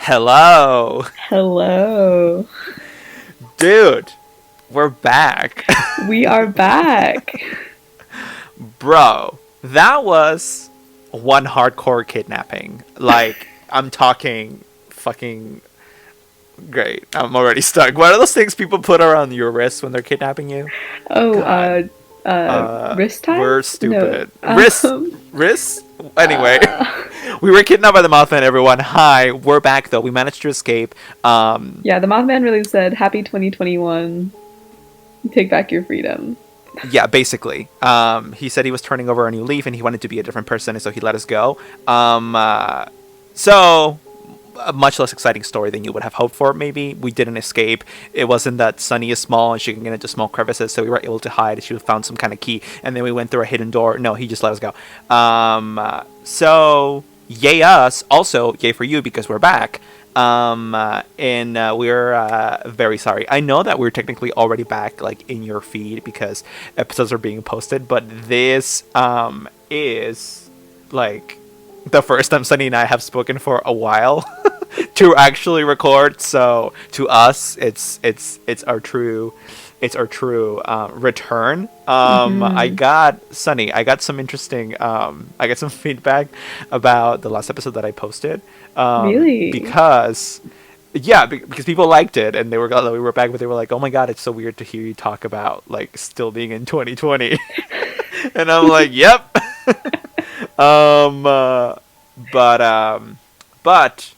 Hello. Hello. Dude, we're back. We are back. Bro, that was one hardcore kidnapping. Like, I'm talking fucking great. I'm already stuck. What are those things people put around your wrist when they're kidnapping you? Oh, God. wrist We're ties? No. stupid. Wrist? Anyway, Uh, we were kidnapped by the Mothman, everyone. Hi, we're back though. We managed to escape. yeah, the Mothman really said, "Happy 2021. Take back your freedom." Yeah, basically. He said he was turning over a new leaf and he wanted to be a different person, and so he let us go. So a much less exciting story than you would have hoped for. Maybe we didn't escape. It wasn't that Sunny is small and she can get into small crevices, so we were able to hide. She found some kind of key, and then we went through a hidden door. No, he just let us go. So yay us. Also yay for you because we're back. And we're very sorry. I know that we're technically already back, like in your feed, because episodes are being posted. But this is like the first time Sunny and I have spoken for a while to actually record. So to us, it's our true. It's our true return. I Mm-hmm. got Sunny. I got some interesting. I got some feedback about the last episode that I posted. Really? Because yeah, because people liked it and they were glad that we were back, but they were like, "Oh my god, it's so weird to hear you talk about like still being in 2020," and I'm like, "Yep." um, uh, but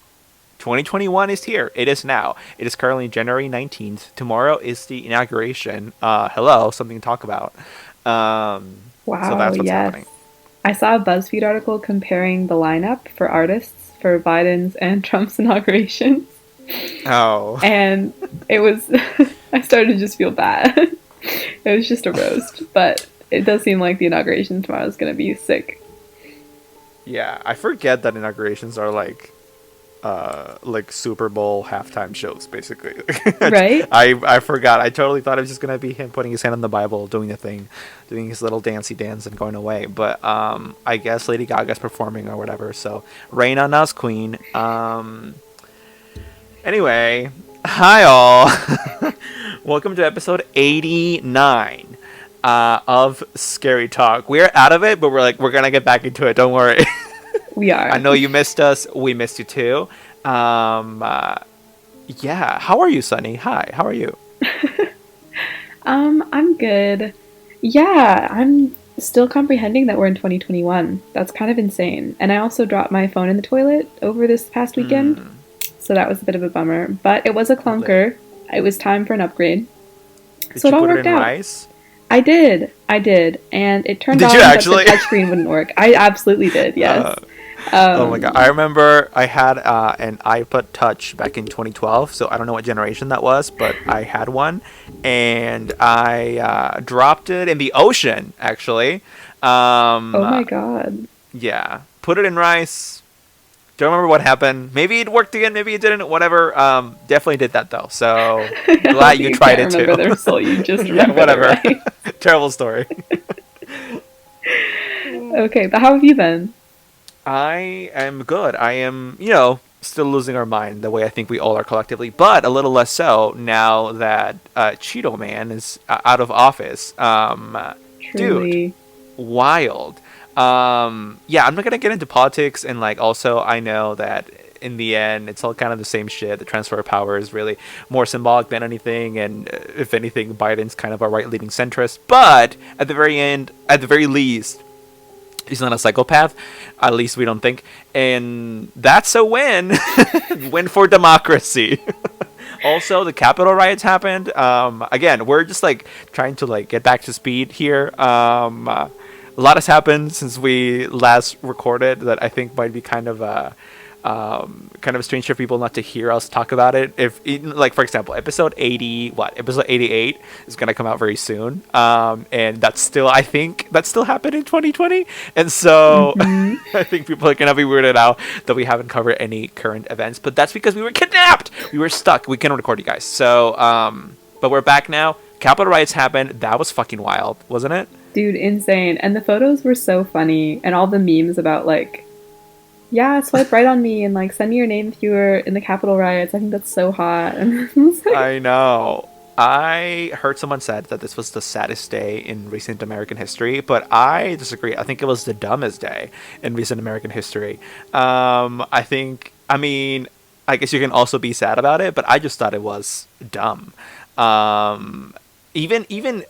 2021 is here. It is now. It is currently January 19th. Tomorrow is the inauguration. Hello, something to talk about. So Wow, that's what's yes. happening. I saw a BuzzFeed article comparing the lineup for artists for Biden's and Trump's inauguration, Oh, and it was I started to just feel bad. It was just a roast, but it does seem like the inauguration tomorrow is going to be sick. yeah. I forget that inaugurations are like Super Bowl halftime shows, basically. Right? I forgot. I totally thought it was just gonna be him putting his hand on the Bible, doing the thing, doing his little dancey dance, and going away. But I guess Lady Gaga's performing or whatever. So rain on us, Queen. Anyway, hi all. Welcome to episode 89 of Scary Talk. We're out of it, but we're gonna get back into it. Don't worry. We I are. know you missed us. We missed you too. Um, uh, yeah. How are you, Sunny? Hi. How are you? I'm good. Yeah, I'm still comprehending that we're in 2021. That's kind of insane. And I also dropped my phone in the toilet over this past weekend, Hmm. so that was a bit of a bummer. But it was a clunker. It was time for an upgrade. So Did it you all put it worked in out. rice? I did. And it turned Did you on, but the actually? touchscreen wouldn't work. I absolutely did, yes. uh, oh my god! Um, I remember I had an iPod Touch back in 2012. So I don't know what generation that was, but I had one, and I dropped it in the ocean. Actually, um, oh uh, my God. yeah, put it in rice. Don't remember what happened. Maybe it worked again. Maybe it didn't. Whatever. Definitely did that though. So I glad love that you you tried can't it too. remember the result, you just Yeah. remember the Whatever. right. Terrible story. Okay, but how have you been? I am good. I am, still losing our mind the way I think we all are collectively, but a little less so now that Cheeto Man is out of office. Dude, Truly. wild. Yeah, I'm not gonna get into politics, and like also I know that in the end it's all kind of the same shit. The transfer of power is really more symbolic than anything, and if anything, Biden's kind of a right-leaning centrist. But at the very end, at the very least, he's not a psychopath. At least we don't think, and that's a win. Win for democracy. Also, the Capitol riots happened. Again, we're just like trying to like get back to speed here. A lot has happened since we last recorded that I think might be kind of strange for people not to hear us talk about it. If like for example, episode 80, episode 88 is gonna come out very soon, and that's still I think that still happened in 2020, and so Hmm. I think people are gonna be weirded out that we haven't covered any current events, but that's because we were kidnapped. We were stuck. We couldn't record you guys. So, but we're back now. Capitol riots happened. That was fucking wild, wasn't it? Dude, insane. And the photos were so funny, and all the memes about like Yeah, swipe right on me and like send me your name if you were in the Capitol riots. I think that's so hot. And it's like, I know. I heard someone said that this was the saddest day in recent American history, but I disagree. I think it was the dumbest day in recent American history. I think, I mean, I guess you can also be sad about it, but I just thought it was dumb. Um, even even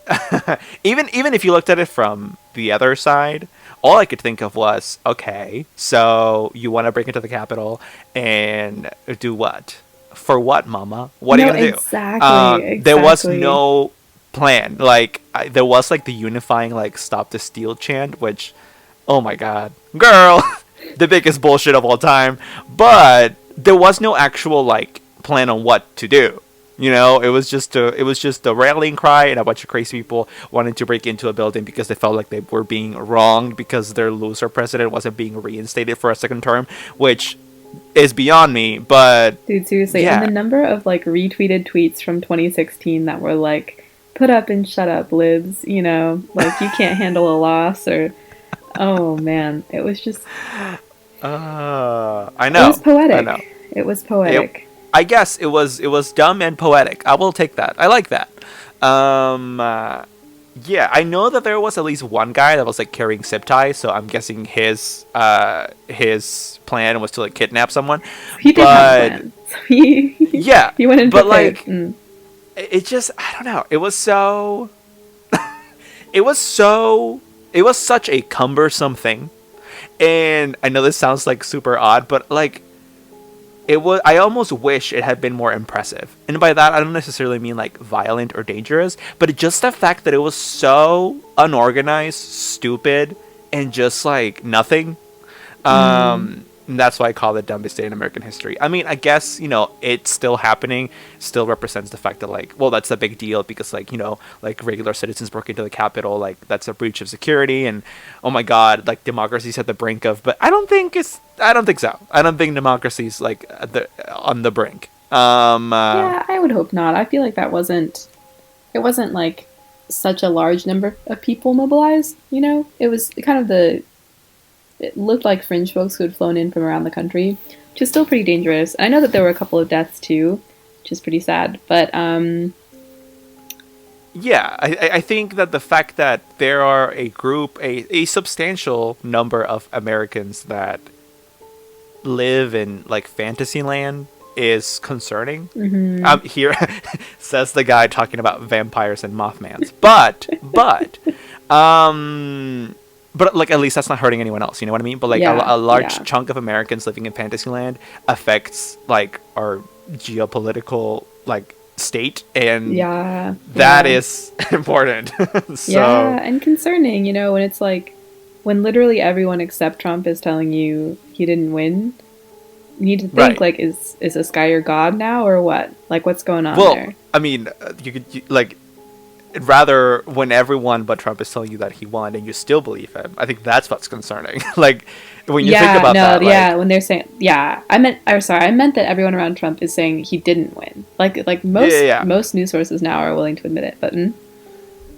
if you looked at it from the other side, all I could think of was, okay, so you want to break into the Capitol and do what? For what, Mama? What are no, you gonna do? exactly, There was exactly. no plan. Like there was like the unifying like "Stop the Steal" chant, which, oh my god, girl, the biggest bullshit of all time. But there was no actual like plan on what to do. You know, it was just a rallying cry, and a bunch of crazy people wanted to break into a building because they felt like they were being wronged because their loser president wasn't being reinstated for a second term, which is beyond me. But Dude, seriously. And the yeah, number of like retweeted tweets from 2016 that were like, put up and shut up, libs, like you can't handle a loss or, oh man, it was just, I it was know, I know. poetic. It was It, poetic. I guess it was dumb and poetic. I will take that. I like that. Um, uh, yeah, I know that there was at least one guy that was like carrying zip ties, so I'm guessing his plan was to like kidnap someone. He did have a But plan. So he, yeah, he went in but prepared. like it just I don't know. It was such a cumbersome thing. And I know this sounds like super odd, but like it was I almost wish it had been more impressive. And by that I don't necessarily mean like violent or dangerous, but just the fact that it was so unorganized, stupid, and just like nothing. Mm, And that's why I call it dumbest day in American history. I mean, I guess, it's still happening, still represents the fact that, like, well, that's a big deal because, like, like regular citizens broke into the Capitol, like, that's a breach of security. And, oh my God, like, democracy's at the brink of, but I don't think so. I don't think democracy's, like, on the brink. yeah, I would hope not. I feel like it wasn't like such a large number of people mobilized. It was kind of it looked like fringe folks who had flown in from around the country, which is still pretty dangerous. I know that there were a couple of deaths too, which is pretty sad. But Yeah, I think that the fact that there are a substantial number of Americans that live in like fantasy land is concerning. mhm. Here says the guy talking about vampires and Mothmans, but like at least that's not hurting anyone else. You know what I mean? But like Yeah, a large yeah, chunk of Americans living in Fantasyland affects like our geopolitical like state, and yeah, that yeah, is important. So yeah, and concerning. When it's like when literally everyone except Trump is telling you he didn't win. You need to think right. like, is this guy your god now or what? Like, what's going on Well, there? I mean, like rather when everyone but Trump is telling you that he won and you still believe him. I think that's what's concerning. Like when you think Yeah, about no, that, yeah, like when they're saying, yeah, I meant that everyone around Trump is saying he didn't win. Like yeah, yeah, most yeah. most news sources now are willing to admit it, but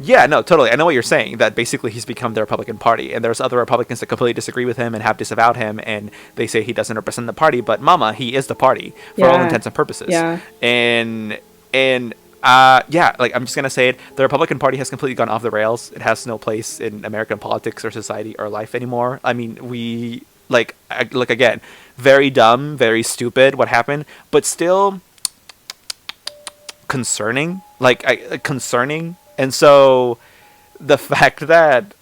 Yeah, no, totally. I know what you're saying. That basically he's become the Republican Party, and there's other Republicans that completely disagree with him and have disavowed him, and they say he doesn't represent the party. But Mama, he is the party for all yeah, intents and purposes. yeah, And yeah, like I'm just gonna say it. The Republican Party has completely gone off the rails. It has no place in American politics or society or life anymore. I mean, we like again, very dumb, very stupid. What happened, but still concerning. Concerning. And so the fact that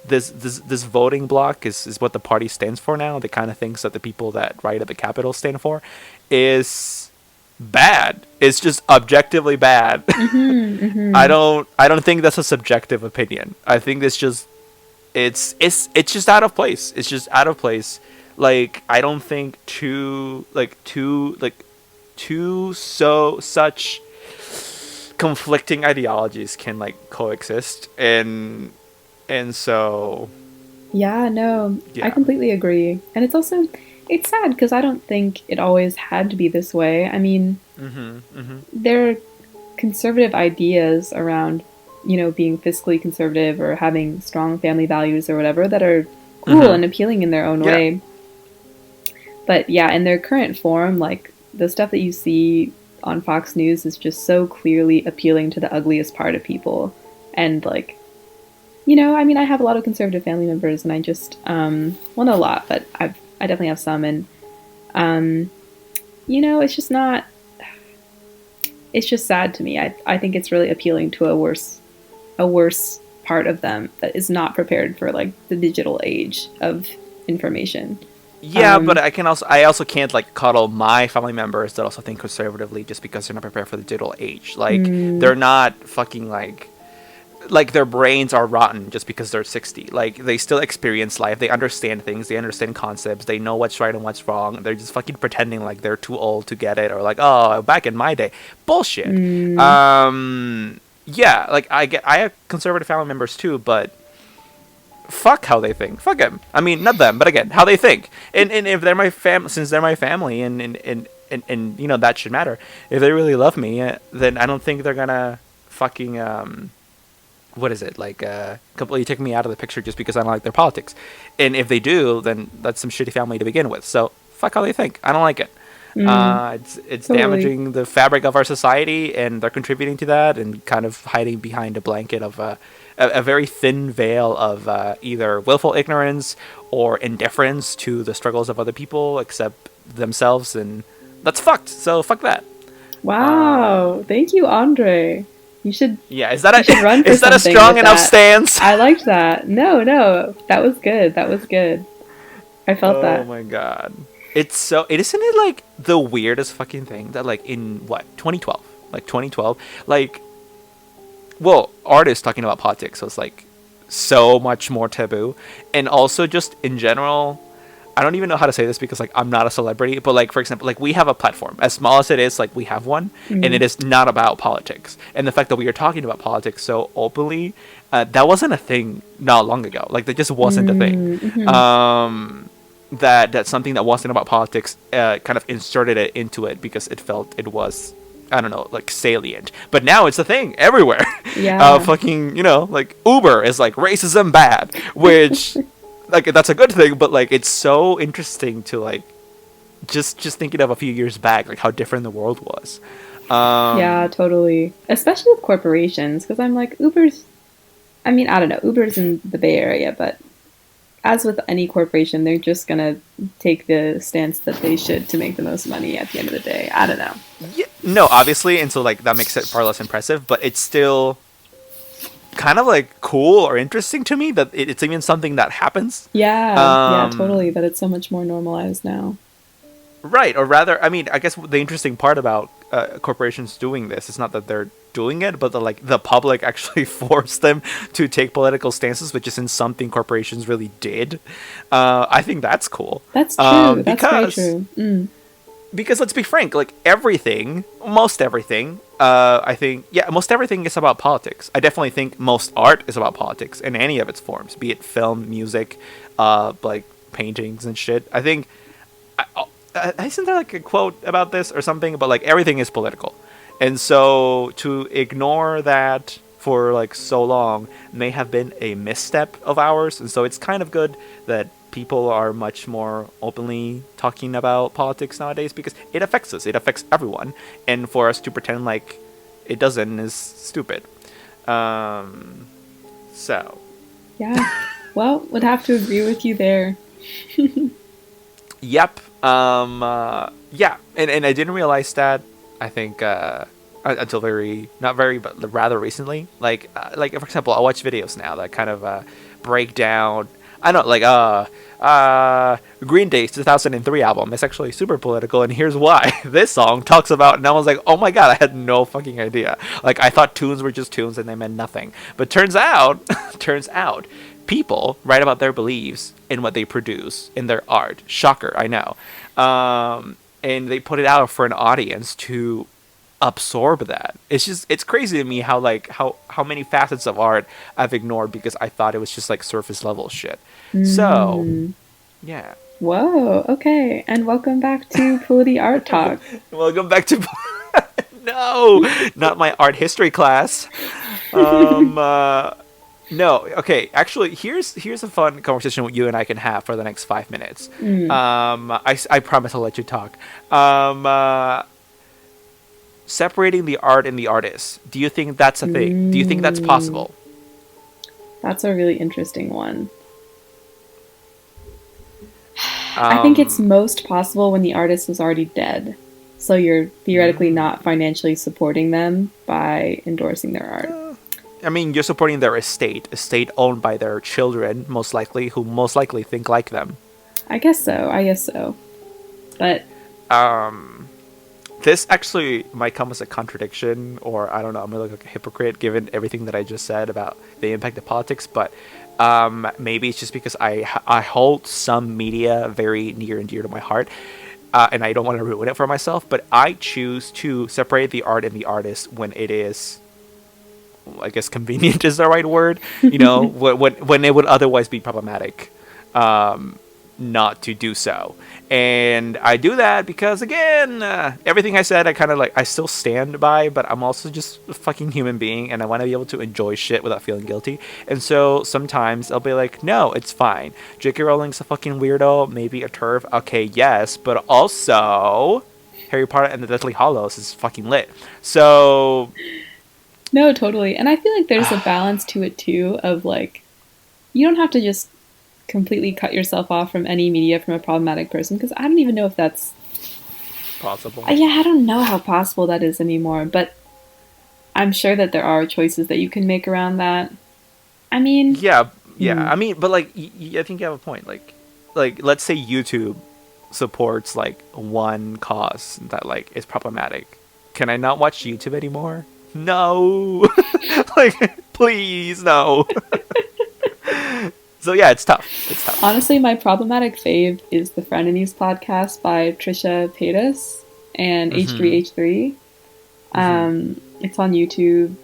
this voting block is what the party stands for now, the kind of things that the people that write at the Capitol stand for, is bad. It's just objectively bad. mm-hmm. I don't think that's a subjective opinion. I think it's just out of place. It's just out of place. Like I don't think two such conflicting ideologies can like coexist, and so Yeah, no, I yeah. completely agree. And it's sad because I don't think it always had to be this way. I mean, Mhm. Mhm. there are conservative ideas around, being fiscally conservative or having strong family values or whatever that are cool Mhm. and appealing in their own Yeah. way. But yeah, in their current form, like the stuff that you see on Fox News is just so clearly appealing to the ugliest part of people. And like, I mean, I have a lot of conservative family members, and I just, well, not a lot, but I definitely have some, and um, it's just not. It's just sad to me. I think it's really appealing to a worse part of them that is not prepared for like the digital age of information. Yeah, but I also can't like coddle my family members that also think conservatively just because they're not prepared for the digital age. Like Mm, they're not fucking like their brains are rotten just because they're 60. Like they still experience life, they understand things, they understand concepts, they know what's right and what's wrong. They're just fucking pretending like they're too old to get it, or like, oh, back in my day. Bullshit. mm, Yeah, like I have conservative family members too, but fuck how they think. Fuck them. I mean, not them, but again, how they think. And if they're my since they're my family, and that should matter. If they really love me, then I don't think they're gonna fucking what is it, like completely take me out of the picture just because I don't like their politics. And if they do, then that's some shitty family to begin with. So fuck how they think. I don't like it. mm, It's totally. damaging the fabric of our society, and they're contributing to that, and kind of hiding behind a blanket of a very thin veil of either willful ignorance or indifference to the struggles of other people except themselves, and that's fucked. So fuck that. Wow. Thank you, Andre. You should Yeah, you should run for is that a something strong with enough that. stance? I liked that. No, no, that was good. That was good. I felt Oh that. my god. It's so it isn't it like the weirdest fucking thing that like in what 2012 like 2012 like well artists talking about politics was like so much more taboo, and also just in general I don't even know how to say this because like I'm not a celebrity, but like for example, like we have a platform as small as it is, like we have one, and Mm, it is not about politics. And the fact that we are talking about politics so openly, that wasn't a thing not long ago. Like that just wasn't a thing. mm, mhm. That's something that wasn't about politics kind of inserted it into it because it felt it was, I don't know, like salient. But now it's a thing everywhere. Yeah. Fucking, like Uber is like racism bad, which like that's a good thing, but like it's so interesting to like just thinking of a few years back, like how different the world was. Yeah, Um, totally. Especially with corporations, because I'm like, Uber's, I mean, I don't know, Uber's in the Bay Area, but as with any corporation, they're just gonna take the stance that they should to make the most money at the end of the day. I don't know. yeah, no, obviously, and so like that makes it far less impressive, but it's still kind of like cool or interesting to me that it's even something that happens. Yeah, yeah, totally. Um, That it's so much more normalized now. Right, or rather, I mean, I guess the interesting part about corporations doing this is not that they're doing it, but the public actually forced them to take political stances, which isn't something corporations really did. I think that's cool, That's true. That's very because true. Mm. let's be frank, like everything, most everything, I think, yeah, most everything is about politics. I definitely think most art is about politics in any of its forms, be it film, music, like paintings and shit. I think isn't there like a quote about this or something? But like everything is political, and so to ignore that for like so long may have been a misstep of ours. And so it's kind of good that people are much more openly talking about politics nowadays because it affects us. It affects everyone, and for us to pretend like it doesn't is stupid. Um, so Yeah. Well, would have to agree with you there. Yep. Yeah, and I didn't realize that. I think until very not very but rather recently. Like for example, I watch videos now that kind of break down. I know like Green Day's 2003 album is actually super political, and here's why. This song talks about, and I was like, oh my god, I had no fucking idea. Like I thought tunes were just tunes and they meant nothing. But turns out, turns out people write about their beliefs in what they produce in their art. Shocker, I know. And they put it out for an audience to absorb that. It's crazy to me how like how many facets of art I've ignored because I thought it was just like surface level shit. So Mm. yeah. Whoa. Okay. And welcome back to Polity Art Talk. Welcome back to no, not my art history class. Um, uh, No, okay. Actually, here's a fun conversation you and I can have for the next 5 minutes. Mm. I promise I'll let you talk. Um, uh, Separating the art and the artist. Do you think that's a thing? Do you think that's Mm. possible? That's a really interesting one. I think it's Um, most possible when the artist is already dead. So you're theoretically mm, not financially supporting them by endorsing their art. uh, I mean, you're supporting their estate owned by their children, most likely, who most likely think like them. I guess so. I guess so. But Um, this actually might come as a contradiction, or I don't know, I'm gonna look like a hypocrite given everything that I just said about the impact of politics, but maybe it's just because I hold some media very near and dear to my heart, and I don't want to ruin it for myself, but I choose to separate the art and the artist when it is, I guess, convenient is the right word, when it would otherwise be problematic. Um, Not to do so. And I do that because, again, everything I said, I kind of like, I still stand by, but I'm also just a fucking human being and I want to be able to enjoy shit without feeling guilty. And so sometimes I'll be like, no, it's fine. J.K. Rowling's a fucking weirdo, maybe a turf. Okay, yes, but also Harry Potter and the Deathly Hallows is fucking lit. So, no, totally. And I feel like there's a balance to it too of like you don't have to just completely cut yourself off from any media from a problematic person because I don't even know if that's possible. yeah, I don't know how possible that is anymore, but I'm sure that there are choices that you can make around that. I mean, Yeah, yeah. mm, I mean, but like, I think you have a point. Like, let's say YouTube supports like one cause that like is problematic. Can I not watch YouTube anymore? No. Like, please, no. So yeah, it's tough. It's tough. honestly, my problematic fave is the Frenemies podcast by Trisha Paytas and Mm-hmm. H3H3. Mm-hmm. It's on YouTube.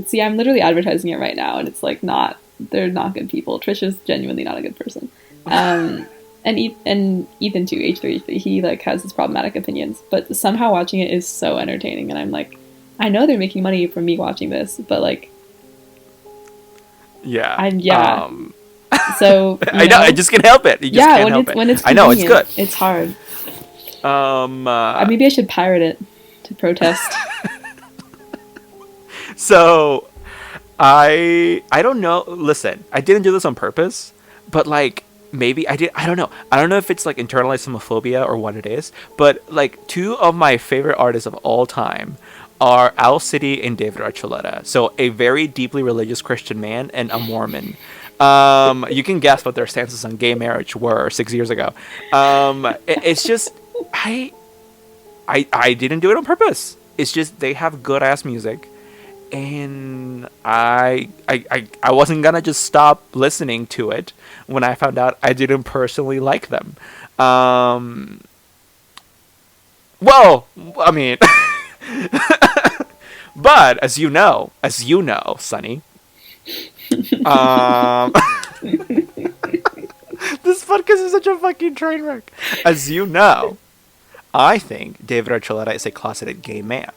See, I'm literally advertising it right now, and it's like not. They're not good people. Trisha's genuinely not a good person. Um, and Ethan too. H3H3. He like has his problematic opinions, but somehow watching it is so entertaining, and I'm like, I know they're making money from me watching this, but like, Yeah. I'm yeah. So I know. I just can't help it. You just yeah, can't help it. when it's I know it's convenient, good. it's hard. Um. Maybe I should pirate it to protest. So I don't know. Listen, I didn't do this on purpose, but like maybe I did. I don't know. I don't know if it's like internalized homophobia or what it is. But like two of my favorite artists of all time are Owl City and David Archuleta. So a very deeply religious Christian man and a Mormon. You can guess what their stances on gay marriage were 6 years ago. It's just I I didn't do it on purpose. It's just they have good ass music and I wasn't gonna just stop listening to it when I found out I didn't personally like them. Um, well, I mean, but as you know, Sonny, um, this podcast is such a fucking train wreck. As you know, I think David Archuleta is a closeted gay man.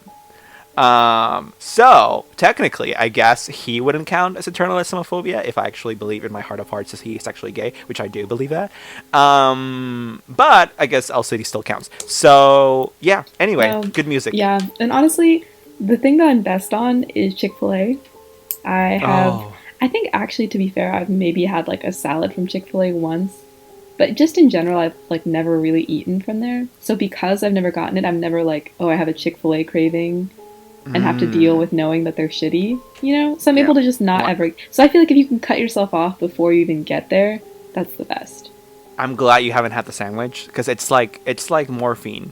So technically, I guess he wouldn't count as internalized homophobia if I actually believe in my heart of hearts that he is actually gay, which I do believe that. But I guess El City still counts. So yeah. Anyway, Well, good music. yeah, and honestly, the thing that I'm best on is Chick-fil-A. I have, Oh, I think actually, to be fair, I've maybe had like a salad from Chick-fil-A once, but just in general, I've like never really eaten from there. So because I've never gotten it, I'm never like, oh, I have a Chick-fil-A craving and have to deal with knowing that they're shitty, you know? So I'm yeah. able to just not What? ever. So I feel like if you can cut yourself off before you even get there, that's the best. I'm glad you haven't had the sandwich because it's like morphine.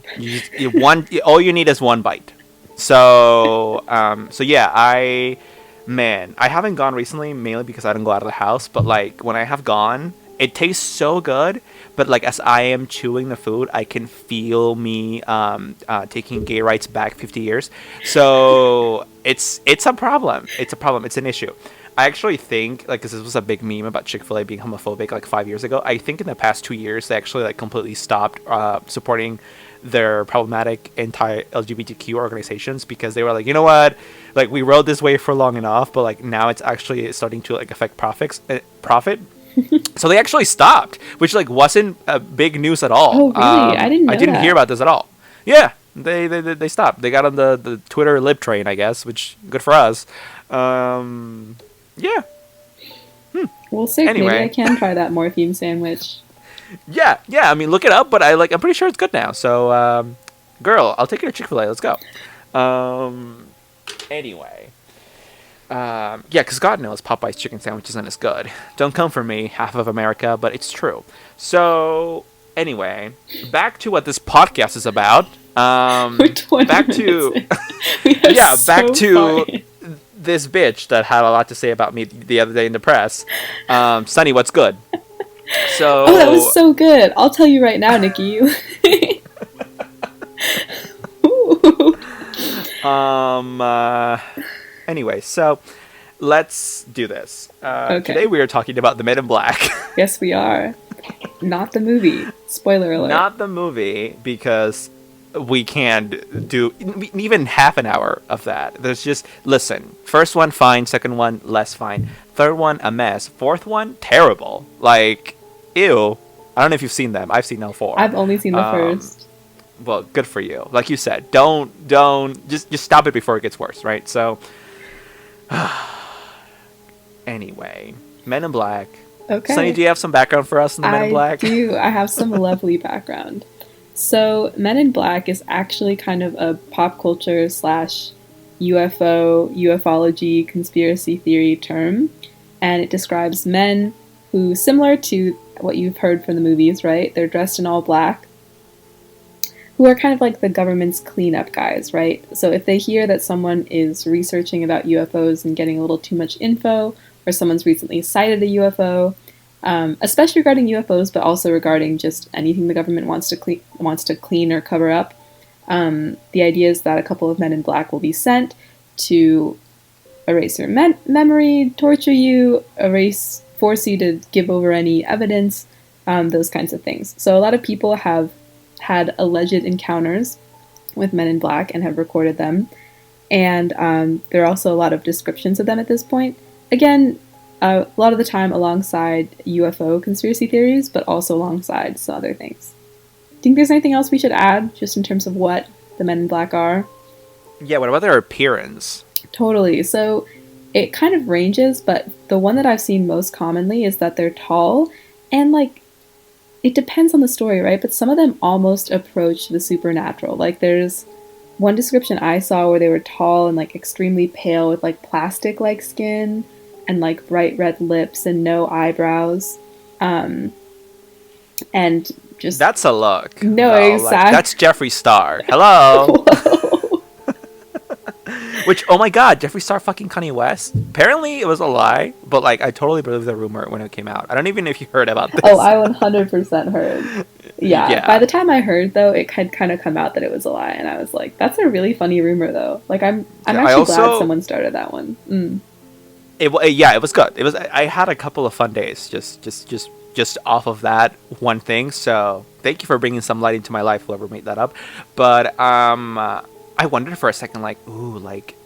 All you need is one bite. So so yeah, I haven't gone recently mainly because I didn't go out of the house. But like when I have gone, it tastes so good. But like as I am chewing the food, I can feel me taking gay rights back 50 years. So it's a problem. It's a problem. It's an issue. I actually think, like, 'cause this was a big meme about Chick-fil-A being homophobic, like 5 years ago. I think in the past 2 years they actually like completely stopped supporting their problematic anti-LGBTQ organizations, because they were like, you know what, like we rode this wave for long enough, but like now it's actually starting to like affect profit. So they actually stopped, which like wasn't big news at all. Oh, really? I didn't know I didn't that. hear about this at all. Yeah, they stopped. They got on the Twitter lib train, I guess, which good for us. Yeah. Well, sick. Maybe I Anyway, can try that morphine sandwich. yeah. I mean, look it up, but I'm pretty sure it's good now. So, girl, I'll take you to Chick-fil-A. Let's go. Anyway. Yeah, because God knows Popeye's chicken sandwich isn't as good. Don't come for me, half of America, but it's true. So, anyway, back to what this podcast is about. We're 20 Back minutes to in. We are yeah, back so to far in. this bitch that had a lot to say about me the other day in the press. Sunny, what's good? So, Oh, that was so good. I'll tell you right now, Nikki. Ooh. anyway, so let's do this. Okay. Today we are talking about the Men in Black. Yes, we are. Not the movie. Spoiler alert. Not the movie, because we can't do even half an hour of that. There's just, listen, first one fine, second one less fine, third one a mess, fourth one terrible. Like, ew. I don't know if you've seen them. I've seen all four. I've only seen the first. Well, good for you. Like you said, don't just stop it before it gets worse, right? So anyway, Men in Black. Okay. Sunny, do you have some background for us in the Men in Black? I do. I have some lovely background. So, Men in Black is actually kind of a pop culture / UFO, ufology, conspiracy theory term. And it describes men who, similar to what you've heard from the movies, right? They're dressed in all black, who are kind of like the government's cleanup guys, right? So if they hear that someone is researching about UFOs and getting a little too much info, or someone's recently sighted a UFO, especially regarding UFOs, but also regarding just anything the government wants to clean or cover up, the idea is that a couple of men in black will be sent to erase your memory, torture you, force you to give over any evidence, those kinds of things. So a lot of people have had alleged encounters with men in black and have recorded them. And there are also a lot of descriptions of them at this point. Again, a lot of the time alongside UFO conspiracy theories, but also alongside some other things. Do you think there's anything else we should add, just in terms of what the men in black are? Yeah, what about their appearance? Totally. So it kind of ranges, but the one that I've seen most commonly is that they're tall, and like, it depends on the story, right? But some of them almost approach the supernatural. Like, there's one description I saw where they were tall and like extremely pale with like plastic-like skin and like bright red lips and no eyebrows. And just... That's a look. No, Like, exactly. that's Jeffree Star. Hello. Whoa. Which, oh my god, Jeffree Star fucking Kanye West? Apparently it was a lie, but like I totally believed the rumor when it came out. I don't even know if you heard about this. Oh, I 100% heard. Yeah. By the time I heard, though, it had kind of come out that it was a lie, and I was like, "That's a really funny rumor, though." Like, I'm actually glad someone started that one. It was good. It was. I had a couple of fun days just off of that one thing. So thank you for bringing some light into my life, whoever made that up. But I wondered for a second, like, ooh, like,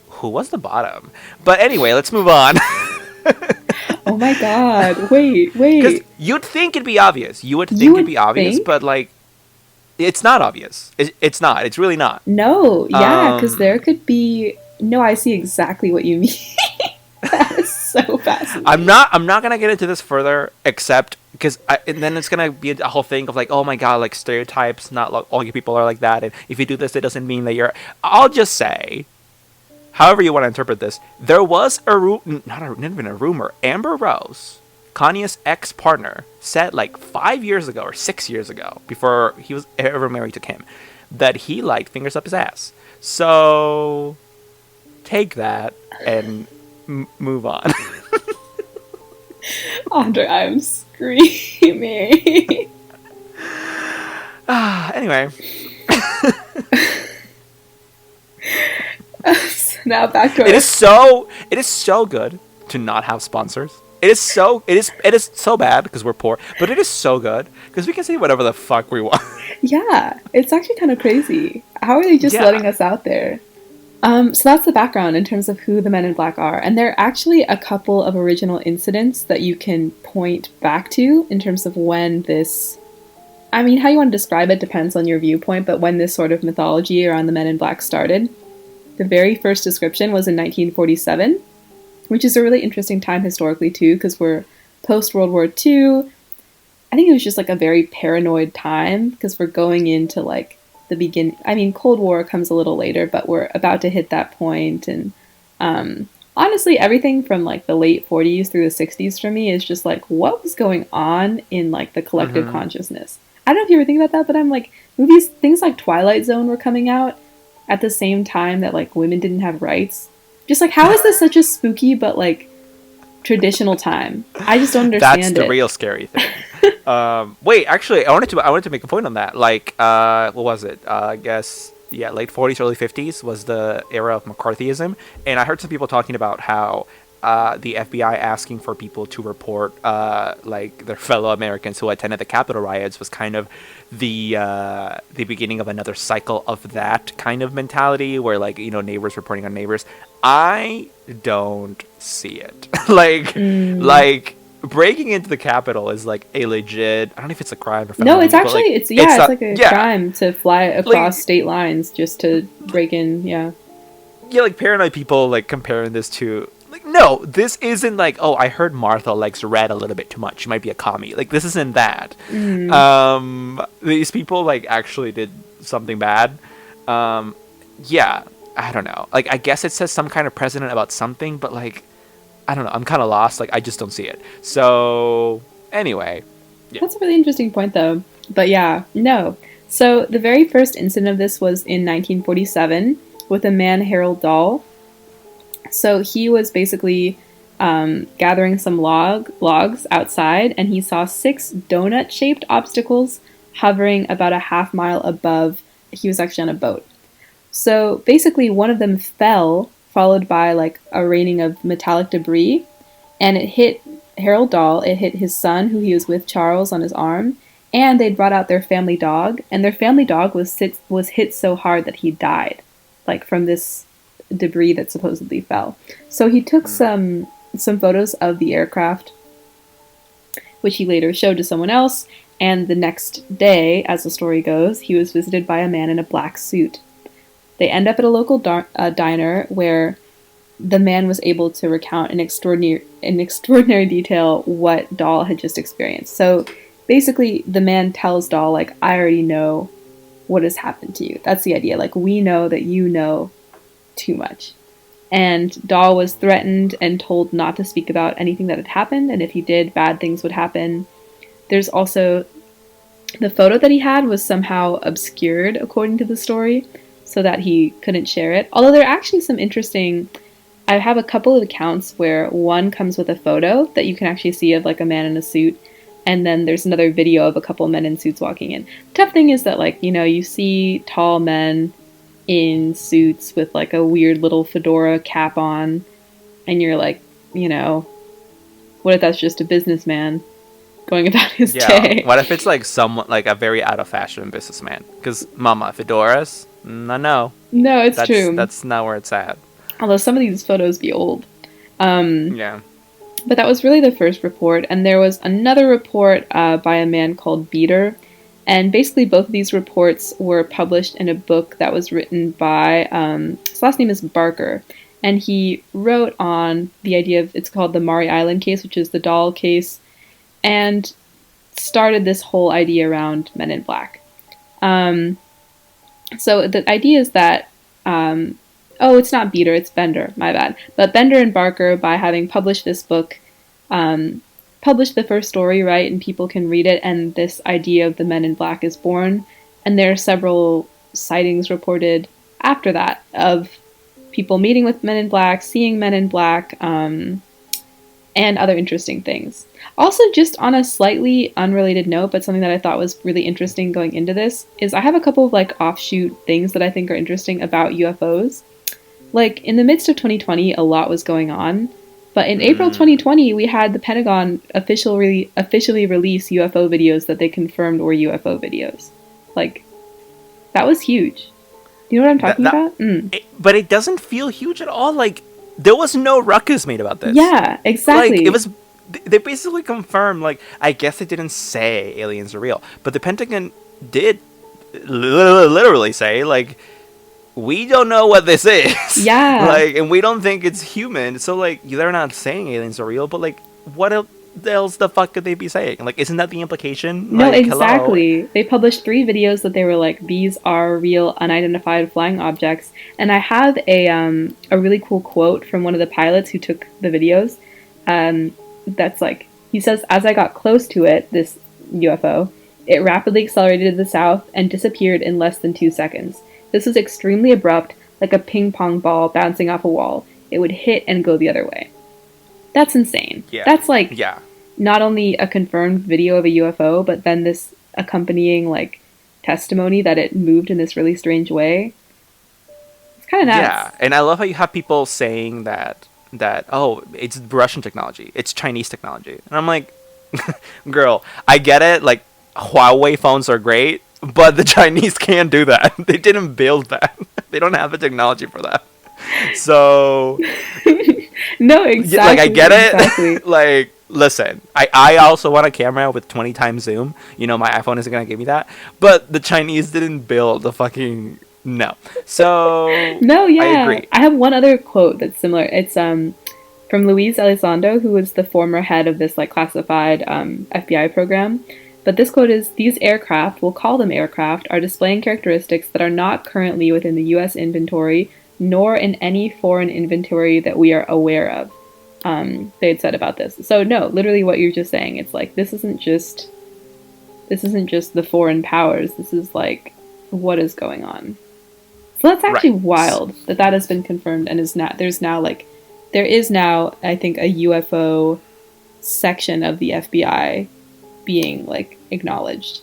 who was the bottom? But anyway, let's move on. Oh my god! Wait. Because you'd think it'd be obvious. You would think it'd be obvious, but like, it's not obvious. It's not. It's really not. No, yeah, because there could be. No, I see exactly what you mean. That is so fascinating. I'm not gonna get into this further, except because and then it's gonna be a whole thing of like, oh my god, like stereotypes. Not like all you people are like that, and if you do this, it doesn't mean that you're. I'll just say, however you want to interpret this, there was not even a rumor. Amber Rose, Kanye's ex-partner, said like 5 years ago or 6 years ago, before he was ever married to Kim, that he liked fingers up his ass. So take that and move on. Andre, I'm screaming. Anyway. Now back to It is so good to not have sponsors. It is so bad because we're poor, but it is so good because we can say whatever the fuck we want. Yeah, it's actually kind of crazy. How are they just Yeah. letting us out there? So that's the background in terms of who the Men in Black are. And there are actually a couple of original incidents that you can point back to in terms of when this. I mean, how you want to describe it depends on your viewpoint, but when this sort of mythology around the Men in Black started, the very first description was in 1947, which is a really interesting time historically, too, because we're post World War II. I think it was just like a very paranoid time because we're going into like the begin. I mean, Cold War comes a little later, but we're about to hit that point. And honestly, everything from like the late 40s through the 60s for me is just like what was going on in like the collective Mm-hmm. consciousness. I don't know if you ever think about that, but I'm like movies, things like Twilight Zone were coming out at the same time that like women didn't have rights. Just like how is this such a spooky but like traditional time? I just don't That's understand the it. real scary thing. Wait, actually, I wanted to make a point on that. Like, what was it? I guess yeah, late 40s, early 50s was the era of McCarthyism, and I heard some people talking about how the FBI asking for people to report like their fellow Americans who attended the Capitol riots was kind of the beginning of another cycle of that kind of mentality where like neighbors reporting on neighbors. I don't see it. Mm. like breaking into the Capitol is like a legit. I don't know if it's a crime or No, it's felony, but actually like it's it's yeah, it's not. like a Yeah, crime to fly across like state lines just to break in. Yeah. yeah, like paranoid people like comparing this to like no, this isn't like oh I heard Martha likes red a little bit too much. She might be a commie. Like this isn't that. Mm. These people like actually did something bad. Yeah, I don't know. Like I guess it says some kind of precedent about something, but like I don't know. I'm kind of lost. Like I just don't see it. So anyway, yeah. That's a really interesting point, though. But yeah, no. So the very first incident of this was in 1947 with a man, Harold Dahl. So he was basically gathering some logs outside, and he saw six donut-shaped obstacles hovering about a half mile above. He was actually on a boat. So basically, one of them fell, followed by like a raining of metallic debris, and it hit Harold Dahl. It hit his son, who he was with, Charles, on his arm, and they'd brought out their family dog, and their family dog was hit so hard that he died, like from this debris that supposedly fell. So he took some photos of the aircraft, which he later showed to someone else. And the next day, as the story goes, he was visited by a man in a black suit. They end up at a local diner where the man was able to recount in extraordinary detail what Dahl had just experienced. So basically, the man tells Dahl, like, I already know what has happened to you. That's the idea. Like, we know that you know too much. And Dahl was threatened and told not to speak about anything that had happened, and if he did, bad things would happen. There's also the photo that he had was somehow obscured, according to the story, so that he couldn't share it. Although there are actually some interesting. I have a couple of accounts where one comes with a photo that you can actually see of like a man in a suit, and then there's another video of a couple of men in suits walking in. Tough thing is that like you see tall men in suits with like a weird little fedora cap on, and you're like, what if that's just a businessman going about his Yeah. day? What if it's like someone like a very out of fashion businessman? Because mama fedoras, no, No, it's true. that's not where it's at. Although some of these photos be old. Um, Yeah. but that was really the first report, and there was another report by a man called Beater, and basically both of these reports were published in a book that was written by his last name is Barker, and he wrote on the idea of it's called the Maury Island case, which is the Dahl case, and started this whole idea around Men in Black. Um, so the idea is that oh, it's not Beater, it's Bender, my bad. But Bender and Barker, by having published this book, published the first story, right, and people can read it, and this idea of the Men in Black is born. And there are several sightings reported after that of people meeting with Men in Black, seeing Men in Black, and other interesting things. Also, just on a slightly unrelated note, but something that I thought was really interesting going into this, is I have a couple of like offshoot things that I think are interesting about UFOs. Like, in the midst of 2020, a lot was going on. But in April 2020, we had the Pentagon officially release UFO videos that they confirmed were UFO videos. Like, that was huge. Do you know what I'm That talking that about? Mm. but it doesn't feel huge at all. Like there was no ruckus made about this. Yeah, Like it exactly. was. They basically confirmed. Like I guess they didn't say aliens are real, but the Pentagon did literally say like we don't know what this is. Yeah. Like, and we don't think it's human. So like they're not saying aliens are real, but like what else the fuck could they be saying? Like, isn't that the implication? No, Like, hello. exactly. They published 3 videos that they were like, these are real unidentified flying objects. And I have a really cool quote from one of the pilots who took the videos. That's like, he says, as I got close to it, this UFO, it rapidly accelerated to the south and disappeared in less than 2 seconds. This was extremely abrupt, like a ping pong ball bouncing off a wall. It would hit and go the other way. That's insane. Yeah, That's like yeah. not only a confirmed video of a UFO, but then this accompanying like testimony that it moved in this really strange way. It's kind of nuts. Yeah, and I love how you have people saying that oh, it's Russian technology, it's Chinese technology, and I'm like, girl, I get it. Like Huawei phones are great, but the Chinese can't do that. They didn't build that. They don't have the technology for that. So No, yeah, like I exactly, get exactly. it. Like listen, I also want a camera with 20 times zoom. You know, my iPhone isn't gonna give me that. But the Chinese didn't build the fucking no. So No, I yeah. agree. I have one other quote that's similar. It's from Luis Elizondo, who was the former head of this like classified FBI program. But this quote is, "These aircraft, we'll call them aircraft, are displaying characteristics that are not currently within the U.S. inventory, nor in any foreign inventory that we are aware of." They had said about this. So no, literally what you're just saying. It's like this isn't just the foreign powers. This is like what is going on. So that's actually Right. wild that that has been confirmed and is now there is now I think a UFO section of the FBI being like acknowledged.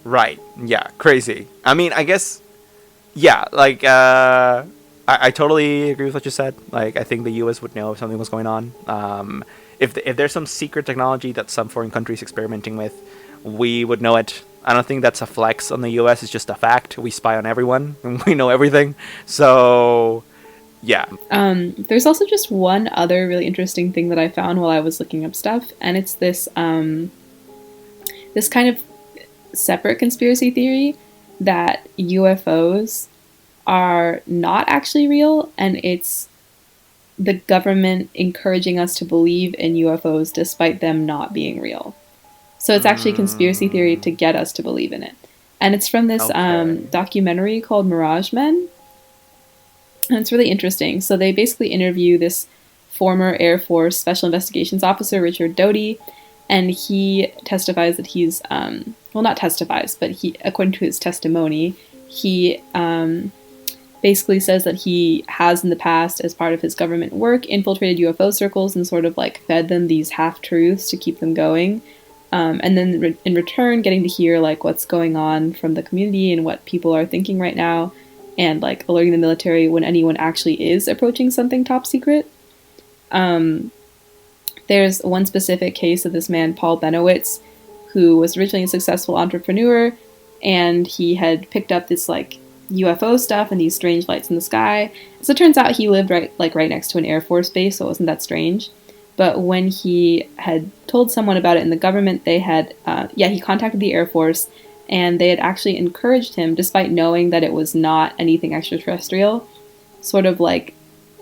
Right. Yeah. Crazy. I mean, I guess. Yeah. Like. I totally agree with what you said. Like, I think the U.S. would know if something was going on. If there's some secret technology that some foreign countries experimenting with, we would know it. I don't think that's a flex on the U.S. It's just a fact. We spy on everyone and we know everything. So, yeah. There's also just one other really interesting thing that I found while I was looking up stuff, and it's this kind of separate conspiracy theory that UFOs are not actually real, and it's the government encouraging us to believe in UFOs despite them not being real. So it's actually a conspiracy theory to get us to believe in it. And it's from this Okay. documentary called Mirage Men. And it's really interesting. So they basically interview this former Air Force Special Investigations Officer, Richard Doty, and he testifies that he's, well, not testifies, but he, according to his testimony, he basically says that he has in the past, as part of his government work, infiltrated UFO circles and sort of like fed them these half truths to keep them going. And then in return, getting to hear like what's going on from the community and what people are thinking right now, and like alerting the military when anyone actually is approaching something top secret. There's one specific case of this man, Paul Benowitz, who was originally a successful entrepreneur, and he had picked up this like UFO stuff and these strange lights in the sky. So it turns out he lived right next to an Air Force base, so it wasn't that strange. But when he had told someone about it in the government, they had, he contacted the Air Force, and they had actually encouraged him, despite knowing that it was not anything extraterrestrial, sort of like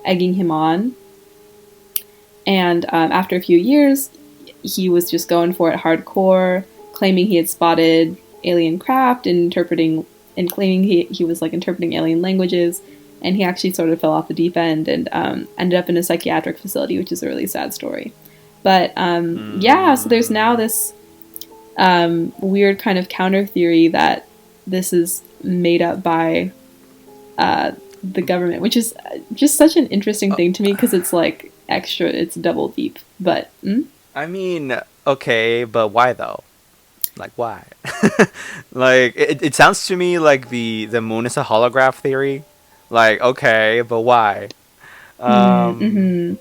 egging him on. And after a few years, he was just going for it hardcore, claiming he had spotted alien craft and claiming he was like interpreting alien languages. And he actually sort of fell off the deep end and ended up in a psychiatric facility, which is a really sad story. But so there's now this weird kind of counter theory that this is made up by the government, which is just such an interesting thing to me because it's like it's double deep. But I mean, okay, but why though? Like, why? Like, it sounds to me like the moon is a holograph theory. Like, okay, but why? mm-hmm.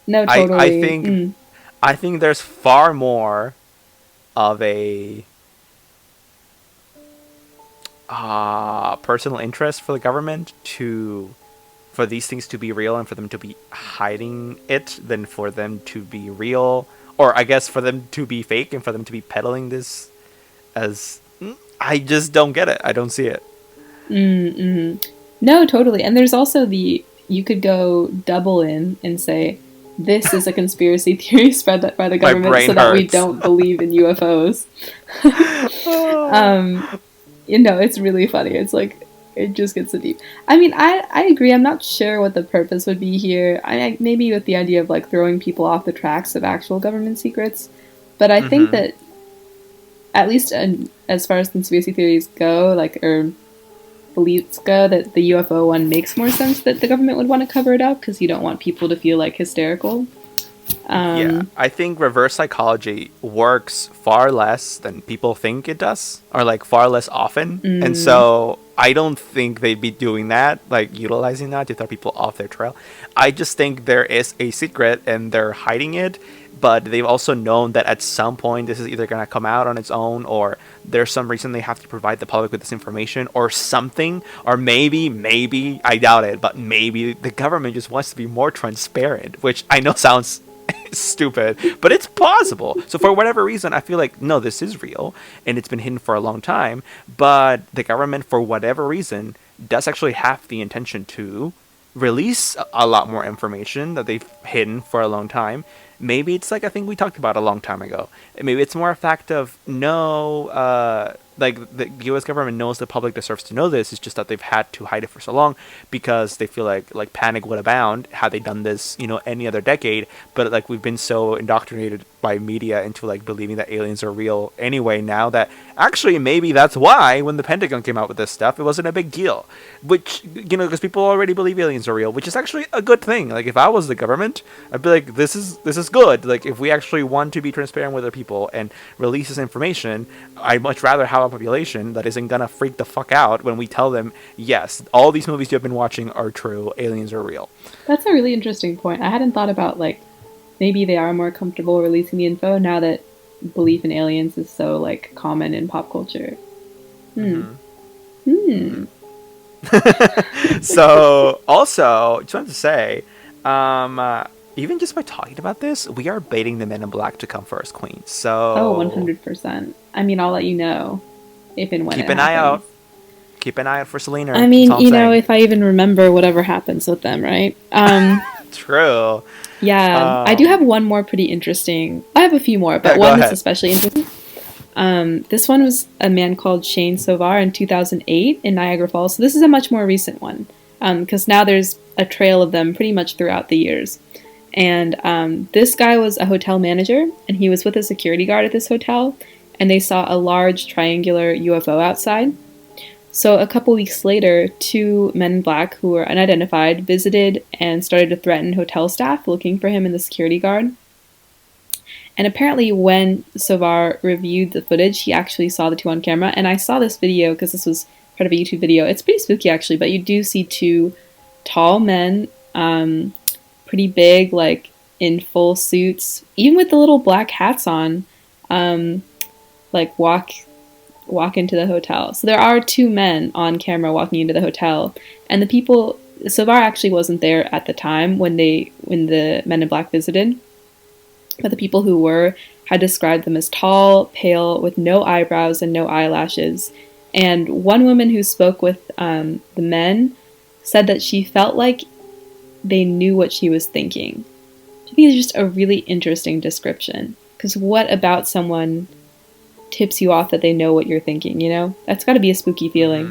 No, I totally. think I think there's far more of a personal interest for the government to for these things to be real and for them to be hiding it than for them to be real, or I guess for them to be fake and for them to be peddling this as I just don't get it. I don't see it. Mm-hmm. No, totally. And there's also you could go double in and say, this is a conspiracy theory spread by the My government brain so that we hurts. don't believe in UFOs. um, it's really funny. It's like, it just gets so deep. I mean, I agree. I'm not sure what the purpose would be here. Maybe with the idea of like throwing people off the tracks of actual government secrets. But I think Mm-hmm. that, at least as far as conspiracy theories go, or beliefs go, that the UFO one makes more sense that the government would want to cover it up because you don't want people to feel like hysterical. Yeah, I think reverse psychology works far less than people think it does, or like far less often. And Mm, so I don't think they'd be doing that, like utilizing that to throw people off their trail. I just think there is a secret and they're hiding it, but they've also known that at some point this is either going to come out on its own, or there's some reason they have to provide the public with this information or something, or maybe, I doubt it, but maybe the government just wants to be more transparent, which I know sounds stupid, but it's possible. So for whatever reason, I feel like no, this is real and it's been hidden for a long time. But the government, for whatever reason, does actually have the intention to release a lot more information that they've hidden for a long time. Maybe it's like I think we talked about a long time ago. Maybe it's more a fact of no, like the U.S. government knows the public deserves to know this. It's just that they've had to hide it for so long because they feel like panic would abound had they done this, any other decade. But like we've been so indoctrinated by media into like believing that aliens are real anyway now that actually maybe that's why when the Pentagon came out with this stuff, it wasn't a big deal. Which because people already believe aliens are real, which is actually a good thing. Like if I was the government, I'd be like, this is good. Like if we actually want to be transparent with other people and release this information, I'd much rather have a population that isn't gonna freak the fuck out when we tell them, yes, all these movies you have been watching are true, aliens are real. that's a really interesting point. I hadn't thought about, like, maybe they are more comfortable releasing the info now that belief in aliens is so, like, common in pop culture. Hmm. Hmm. Hmm. So also, just wanted to say, even just by talking about this, we are baiting the Men in Black to come for us, Queen. Oh, So 100%. I mean, I'll let you know if and when keep it an eye happens. out. Keep an eye out for I Selena. That's mean, all I'm saying. if I even remember whatever happens with them, right? True. Yeah, I do have one more pretty interesting. I have a few more, but Yeah, go one that's ahead. especially interesting. This one was a man called Shane Sovar in 2008 in Niagara Falls. So this is a much more recent one because now there's a trail of them pretty much throughout the years. And this guy was a hotel manager, and he was with a security guard at this hotel, and they saw a large triangular UFO outside. So a couple weeks later, two men in black who were unidentified visited and started to threaten hotel staff looking for him and the security guard. And apparently, when Sovar reviewed the footage, he actually saw the two on camera. And I saw this video because this was part of a YouTube video. It's pretty spooky, actually, but you do see two tall men, pretty big, like in full suits, even with the little black hats on, um, like walk into the hotel. So there are two men on camera walking into the hotel, and the people. Sovar actually wasn't there at the time when the men in black visited, but the people who were had described them as tall, pale, with no eyebrows and no eyelashes. And one woman who spoke with the men said that she felt like they knew what she was thinking. I think it's just a really interesting description. Because what about someone tips you off that they know what you're thinking, That's got to be a spooky feeling.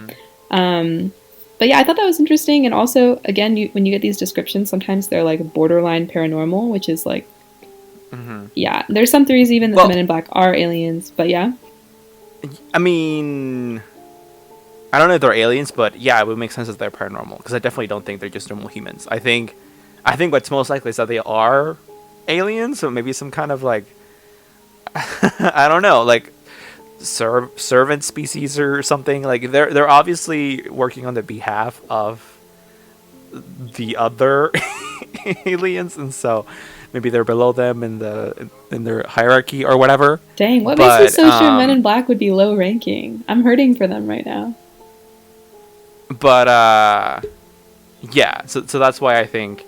Hmm. Um, but yeah, I thought that was interesting. And also, again, when you get these descriptions, sometimes they're like borderline paranormal, which is like, Hmm. yeah, there's some theories even that the Well, Men in Black are aliens, but yeah. I mean, I don't know if they're aliens, but yeah, it would make sense that they're paranormal because I definitely don't think they're just normal humans. I think what's most likely is that they are aliens, so maybe some kind of like I don't know, like servant species or something. Like they're obviously working on the behalf of the other aliens, and so maybe they're below them in their hierarchy or whatever. Dang, what makes me But so sure Men in Black would be low ranking? I'm hurting for them right now. But yeah, so that's why I think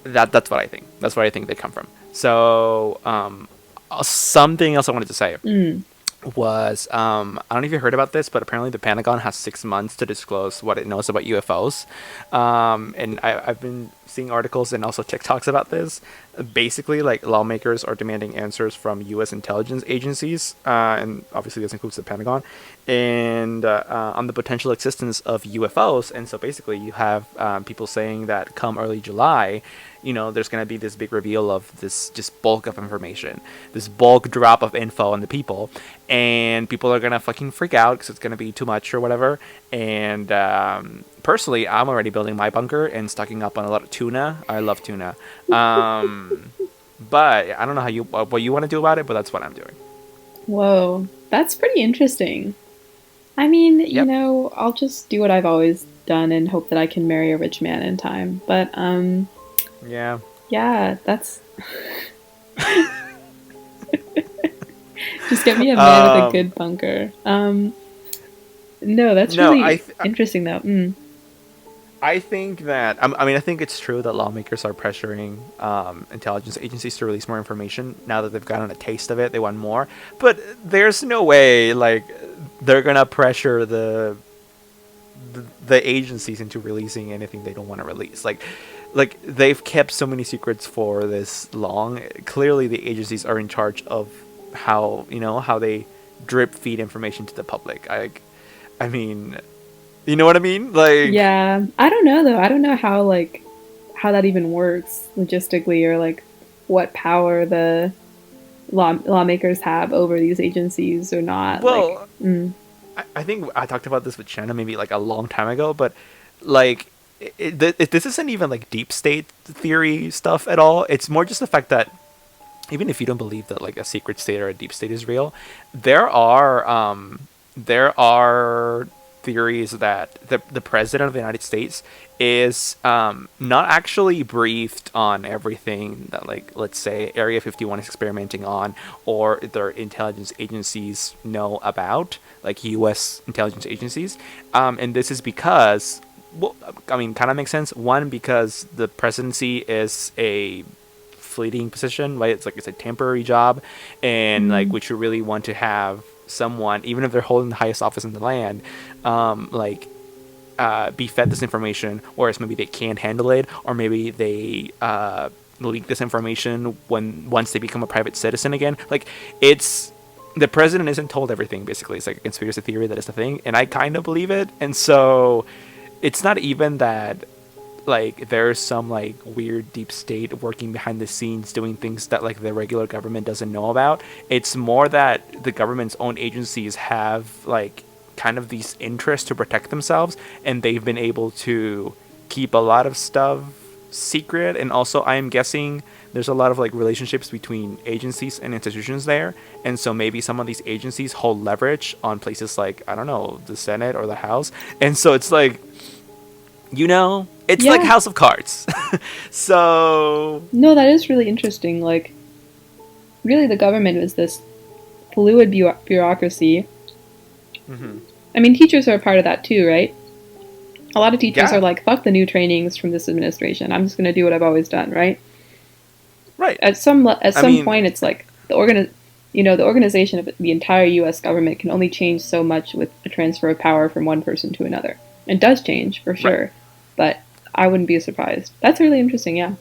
that's what I think. That's where I think they come from. So something else I wanted to say Mm. was I don't know if you heard about this, but apparently the Pentagon has 6 months to disclose what it knows about UFOs. And I've been seeing articles and also TikToks about this. Basically, like lawmakers are demanding answers from U.S. intelligence agencies, and obviously this includes the Pentagon, and on the potential existence of UFOs. And so basically, you have people saying that come early July, there's going to be this big reveal of this just bulk of information, this bulk drop of info on the people, and people are going to fucking freak out because it's going to be too much or whatever. And personally, I'm already building my bunker and stocking up on a lot of tuna. I love tuna. But I don't know what you want to do about it, but that's what I'm doing. Whoa, that's pretty interesting. I mean, Yep. I'll just do what I've always done and hope that I can marry a rich man in time. But Yeah. yeah, that's just get me a man with a Um, good bunker. No, that's no, really interesting though. Mm. I think that I mean I think it's true that lawmakers are pressuring intelligence agencies to release more information now that they've gotten a taste of it. They want more, but there's no way like they're gonna pressure the agencies into releasing anything they don't want to release. Like they've kept so many secrets for this long. Clearly, the agencies are in charge of how they drip feed information to the public. I mean, you know what I mean? Like, Yeah, I don't know though. I don't know how that even works logistically or like what power the lawmakers have over these agencies or not. well, Mm, I think I talked about this with Shanna maybe like a long time ago, but like this isn't even like deep state theory stuff at all. It's more just the fact that even if you don't believe that like a secret state or a deep state is real, there are theories that the president of the United States is not actually briefed on everything that, like, let's say Area 51 is experimenting on, or their intelligence agencies know about, like U.S. intelligence agencies, and this is because, well, I mean, kind of makes sense. One, because the presidency is a fleeting position, right? It's a temporary job, and like mm, would you really want to have someone, even if they're holding the highest office in the land, like be fed this information, whereas maybe they can't handle it, or maybe they leak this information once they become a private citizen again. Like it's the president isn't told everything. Basically, it's like a conspiracy theory that is the thing, and I kind of believe it. And so it's not even that like there's some like weird deep state working behind the scenes doing things that like the regular government doesn't know about. It's more that the government's own agencies have like kind of these interests to protect themselves, and they've been able to keep a lot of stuff secret. And also I am guessing there's a lot of like relationships between agencies and institutions there, and so maybe some of these agencies hold leverage on places like, I don't know, the Senate or the House. And so it's like, it's like yeah. House of Cards. So, No, that is really interesting. Like, really, the government is this fluid bureaucracy. hmm I mean, teachers are a part of that too, right? A lot of teachers are yeah, like, "Fuck the new trainings from this administration. I'm just going to do what I've always done." Right? right. At I some mean, point, it's like the organization of the entire U.S. government can only change so much with a transfer of power from one person to another. It does change for right. sure, but I wouldn't be surprised. That's really interesting. Yeah.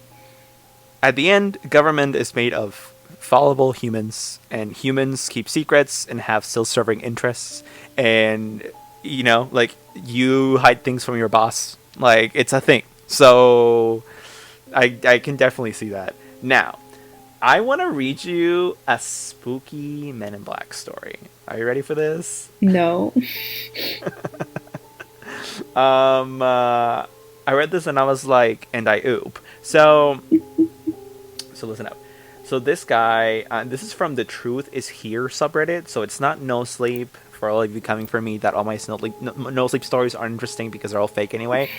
At the end, government is made of fallible humans, and humans keep secrets and have self-serving interests. And like you hide things from your boss, like it's a thing. So I can definitely see that. Now, I want to read you a spooky Men in Black story. Are you ready for this? No. Um, uh, I read this and I was like, and I oop. So listen up. So this guy, this is from the Truth Is Here subreddit. So it's not No Sleep. For all of you coming for me, that all my no sleep stories are interesting because they're all fake anyway.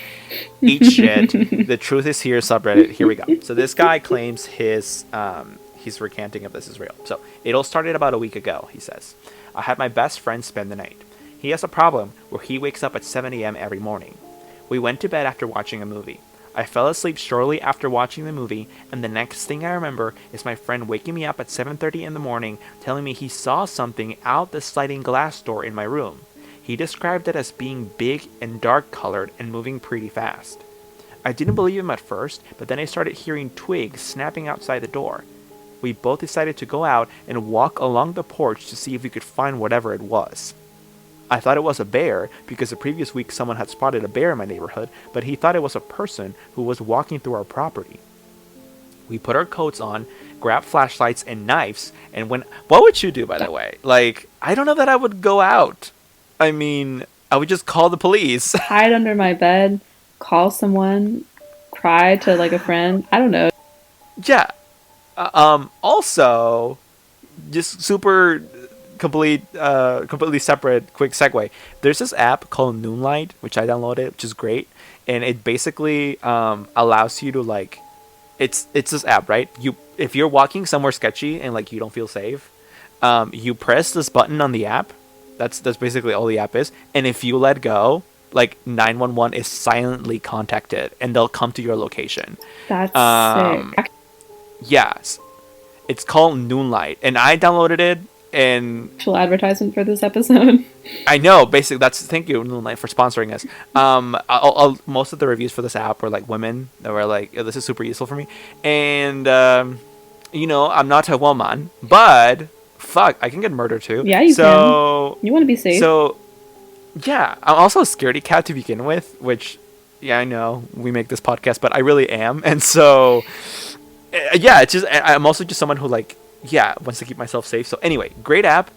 Eat shit. The Truth Is Here subreddit. Here we go. So this guy claims his recanting of this is real. So it all started about a week ago. He says, I had my best friend spend the night. He has a problem where he wakes up at 7 a.m. every morning. We went to bed after watching a movie. I fell asleep shortly after watching the movie, and the next thing I remember is my friend waking me up at 7:30 in the morning, telling me he saw something out the sliding glass door in my room. He described it as being big and dark colored and moving pretty fast. I didn't believe him at first, but then I started hearing twigs snapping outside the door. We both decided to go out and walk along the porch to see if we could find whatever it was. I thought it was a bear because the previous week someone had spotted a bear in my neighborhood, but he thought it was a person who was walking through our property. We put our coats on, grabbed flashlights and knives, and went. What would you do, by the way? Like, I don't know that I would go out. I mean, I would just call the police. Hide under my bed, call someone, cry to like a friend. I don't know. Yeah. Also, just super completely separate quick segue. There's this app called Noonlight, which I downloaded, which is great, and it basically allows you to like, it's this app, right? You if you're walking somewhere sketchy and like you don't feel safe, you press this button on the app. That's basically all the app is, and if you let go, like 911 is silently contacted and they'll come to your location. That's Um, sick. yes, it's called Noonlight, and I downloaded it. And Actual advertisement for this episode. I know, basically, thank you, Moonlight, for sponsoring us. Most of the reviews for this app were like women that were like, "Oh, this is super useful for me," and I'm not a woman, but fuck, I can get murdered too. Yeah, you so, can. You want to be safe. So, yeah, I'm also a scaredy cat to begin with, which, yeah, I know we make this podcast, but I really am, and so, yeah, it's just I'm also just someone who like wants to keep myself safe. So anyway, great app.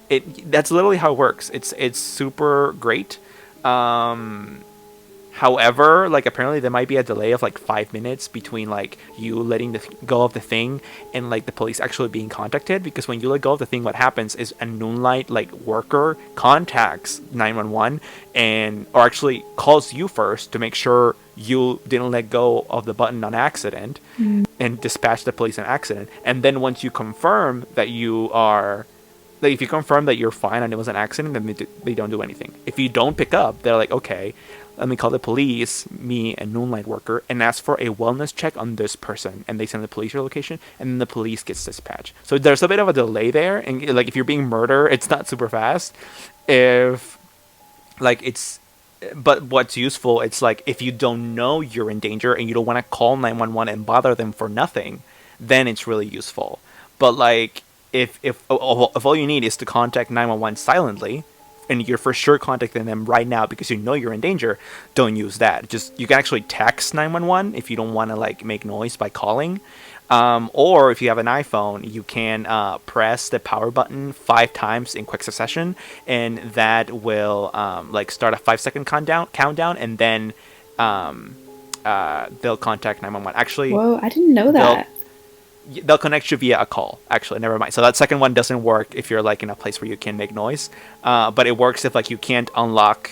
That's literally how it works. It's super great. However, like apparently there might be a delay of like 5 minutes between like you letting go of the thing and like the police actually being contacted, because when you let go of the thing, what happens is a Noonlight like worker contacts 911 and or actually calls you first to make sure you didn't let go of the button on accident and dispatch the police on accident. And then once you confirm that you are like, if you confirm that you're fine and it was an accident, then they don't do anything. If you don't pick up, they're like, okay, let me call the police, me, a Noonlight worker, and ask for a wellness check on this person. And they send the police your location, and then the police gets dispatched. So there's a bit of a delay there. And like if you're being murdered, it's not super fast. If like it's, but what's useful, it's like if you don't know you're in danger and you don't want to call 911 and bother them for nothing, then it's really useful. But like if all you need is to contact 911 silently, and you're for sure contacting them right now because you know you're in danger, don't use that. Just you can actually text 911 if you don't want to like make noise by calling, or if you have an iPhone, you can press the power button 5 times in quick succession, and that will like start a 5 second countdown, and then they'll contact 911. Actually, Whoa, I didn't know that. they'll connect you via a call. Actually, never mind. So that second one doesn't work if you're like in a place where you can make noise, but it works if like you can't unlock.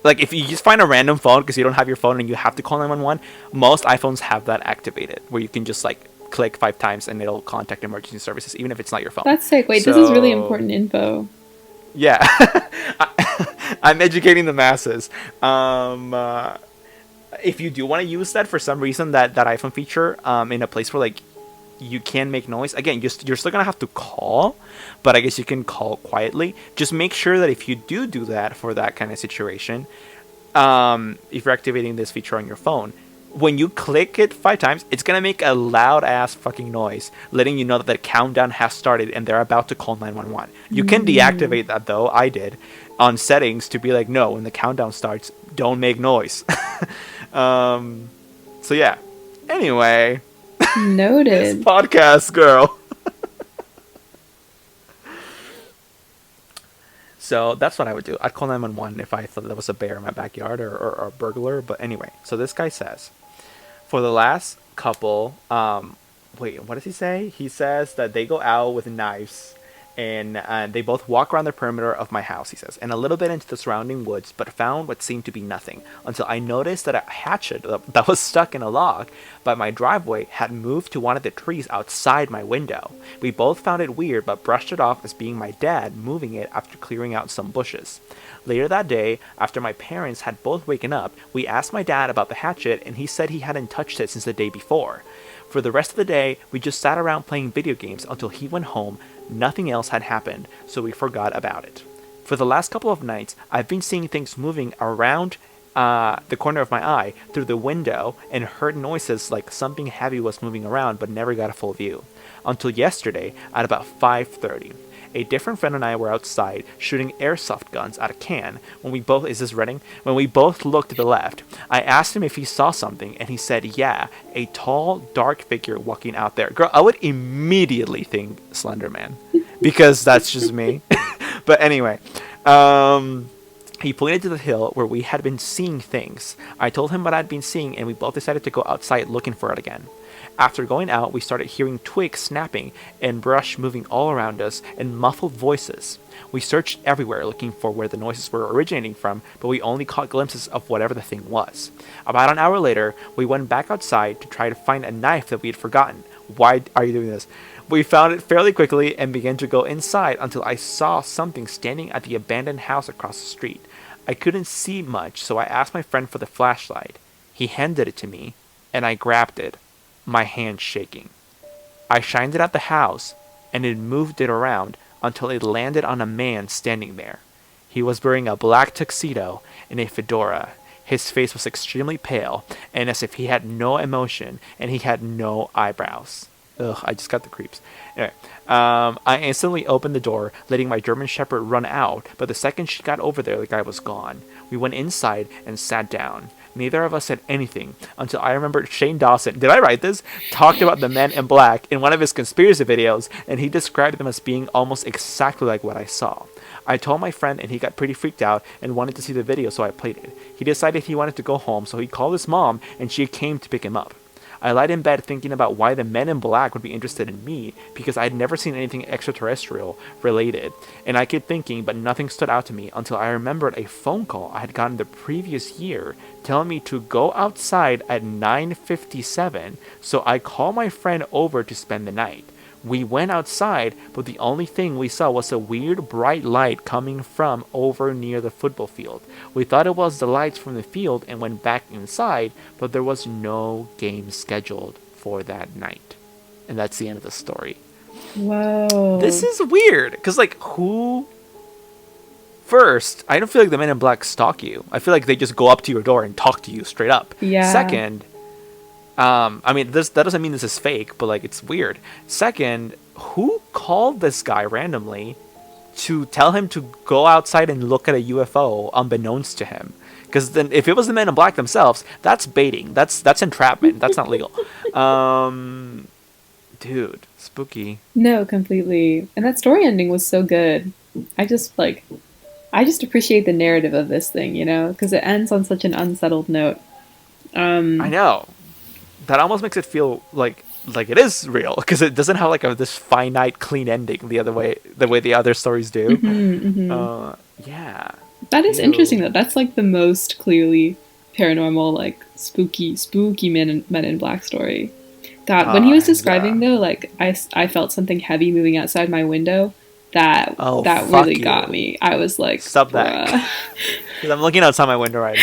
Like if you just find a random phone because you don't have your phone and you have to call 911, most iPhones have that activated where you can just like click 5 times and it'll contact emergency services even if it's not your phone. That's sick. Wait, this is really important info. Yeah, I'm educating the masses. If you do want to use that for some reason, that iPhone feature, in a place where like you can make noise, again, you're still gonna have to call, but I guess you can call quietly. Just make sure that if you do that for that kind of situation, if you're activating this feature on your phone, when you click it 5 times, it's gonna make a loud ass fucking noise, letting you know that the countdown has started and they're about to call 911. You can deactivate that though. I did on settings to be like, no, when the countdown starts, don't make noise. So yeah. Anyway. Noted. This podcast, girl. So that's what I would do. I'd call 911 if I thought there was a bear in my backyard or a burglar. But anyway, so this guy says, for the last couple, wait, what does he say? He says that they go out with knives And they both walk around the perimeter of my house, he says, and a little bit into the surrounding woods, but found what seemed to be nothing until I noticed that a hatchet that was stuck in a log by my driveway had moved to one of the trees outside my window. We both found it weird, but brushed it off as being my dad moving it after clearing out some bushes. Later that day, after my parents had both waken up, we asked my dad about the hatchet, and he said he hadn't touched it since the day before. For the rest of the day, we just sat around playing video games until he went home. Nothing else had happened, so we forgot about it. For the last couple of nights, I've been seeing things moving around the corner of my eye through the window and heard noises like something heavy was moving around, but never got a full view. Until yesterday at about 5:30. A different friend and I were outside shooting airsoft guns at a can when we both, is this Reading? When we both looked to the left. I asked him if he saw something, and he said, yeah, a tall, dark figure walking out there. Girl, I would immediately think Slender Man, because that's just me. But anyway, he pointed to the hill where we had been seeing things. I told him what I'd been seeing, and we both decided to go outside looking for it again. After going out, we started hearing twigs snapping and brush moving all around us and muffled voices. We searched everywhere looking for where the noises were originating from, but we only caught glimpses of whatever the thing was. About an hour later, we went back outside to try to find a knife that we had forgotten. Why are you doing this? We found it fairly quickly and began to go inside until I saw something standing at the abandoned house across the street. I couldn't see much, so I asked my friend for the flashlight. He handed it to me, and I grabbed it, my hand shaking. I shined it at the house, and it moved it around until it landed on a man standing there. He was wearing a black tuxedo and a fedora. His face was extremely pale, and as if he had no emotion, and he had no eyebrows. Ugh, I just got the creeps. Anyway, I instantly opened the door, letting my German Shepherd run out, but the second she got over there, the guy was gone. We went inside and sat down. Neither of us said anything until I remembered Shane Dawson, did I write this? Talked about the Men in Black in one of his conspiracy videos, and he described them as being almost exactly like what I saw. I told my friend, and he got pretty freaked out and wanted to see the video, so I played it. He decided he wanted to go home, so he called his mom, and she came to pick him up. I lied in bed thinking about why the Men in Black would be interested in me, because I had never seen anything extraterrestrial related, and I kept thinking, but nothing stood out to me until I remembered a phone call I had gotten the previous year telling me to go outside at 9:57, so I called my friend over to spend the night. We went outside, but the only thing we saw was a weird bright light coming from over near the football field. We thought it was the lights from the field and went back inside, but there was no game scheduled for that night. And that's the end of the story. Whoa. This is weird, because, like, who... First, I don't feel like the Men in Black stalk you. I feel like they just go up to your door and talk to you straight up. Yeah. Second... I mean, that doesn't mean this is fake, but, like, it's weird. Second, who called this guy randomly to tell him to go outside and look at a UFO unbeknownst to him? Because then, if it was the Men in Black themselves, that's baiting. That's entrapment. That's not legal. Dude, spooky. No, completely. And that story ending was so good. I just appreciate the narrative of this thing, you know, because it ends on such an unsettled note. I know. That almost makes it feel like it is real, because it doesn't have like this finite, clean ending the way the other stories do. Yeah. That is interesting though. That's like the most clearly paranormal, like spooky Men in Black story. God, when he was describing though, like I felt something heavy moving outside my window. That really got me. I was like, stop that. Because I'm looking outside my window right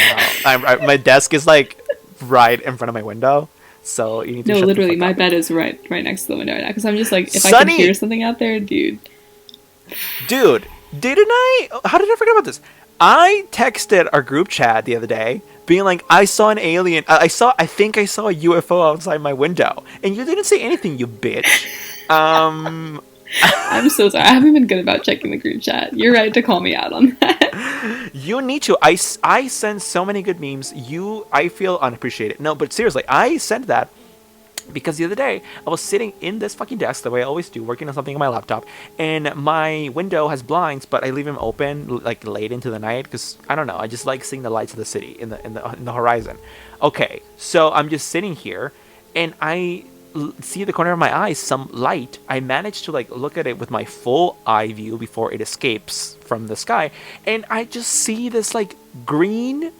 now. My desk is like right in front of my window. So you need to. No, literally, my bed is right next to the window right now. Because I'm just like, if I can hear something out there, dude. Didn't I? How did I forget about this? I texted our group chat the other day, being like, I saw an alien. I think I saw a UFO outside my window, and you didn't say anything, you bitch. I'm so sorry. I haven't been good about checking the group chat. You're right to call me out on that. You need to. I send so many good memes. I feel unappreciated. No, but seriously, I sent that because the other day I was sitting in this fucking desk the way I always do, working on something on my laptop, and my window has blinds, but I leave them open like late into the night because I don't know. I just like seeing the lights of the city in the horizon. Okay, so I'm just sitting here, and I see the corner of my eye some light. I manage to like look at it with my full eye view before it escapes from the sky, and I just see this like green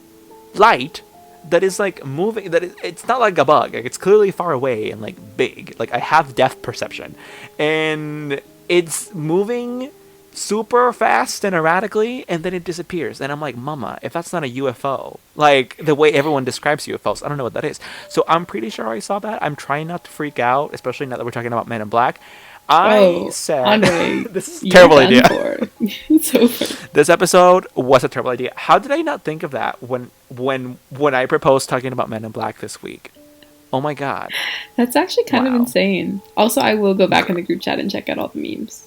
light that is like moving. It's not like a bug. Like, it's clearly far away and like big. Like I have depth perception, and it's moving super fast and erratically, and then it disappears. And I'm like, Mama, if that's not a UFO, like the way everyone describes UFOs, I don't know what that is. So I'm pretty sure I saw that. I'm trying not to freak out, especially now that we're talking about Men in Black. I Oh, said, Andre, this is a you're terrible done idea. for. It's over. This episode was a terrible idea. How did I not think of that when I proposed talking about Men in Black this week? Oh my god. That's actually kind of Wow. insane. Also, I will go back in the group chat and check out all the memes.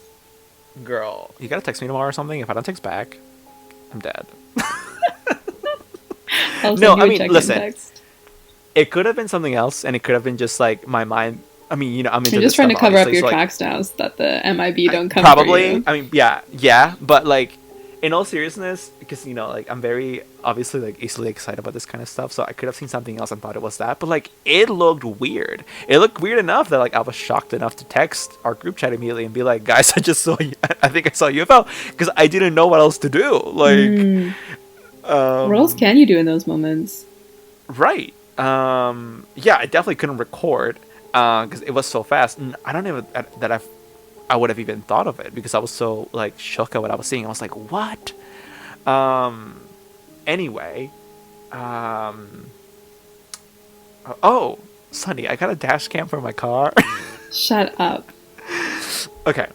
Girl, you gotta text me tomorrow or something. If I don't text back, I'm dead. I'll No, send you I a mean, check-in listen. text. It could have been something else, and it could have been just like my mind. I mean, I'm into I'm this just trying to stuff, cover up obviously, your so, like, tracks now so that the MIB don't come for probably. you. I mean, yeah, but like, in all seriousness, because like I'm very obviously like easily excited about this kind of stuff, so I could have seen something else and thought it was that, but like it looked weird. It looked weird enough that like I was shocked enough to text our group chat immediately and be like, guys, I think I saw a UFO, because I didn't know what else to do. Like, What else can you do in those moments? right. Yeah, I definitely couldn't record because it was so fast, and I don't even that I would have even thought of it because I was so like shook at what I was seeing. I was like, what? Anyway, oh, Sunny, I got a dash cam for my car. Shut up. Okay.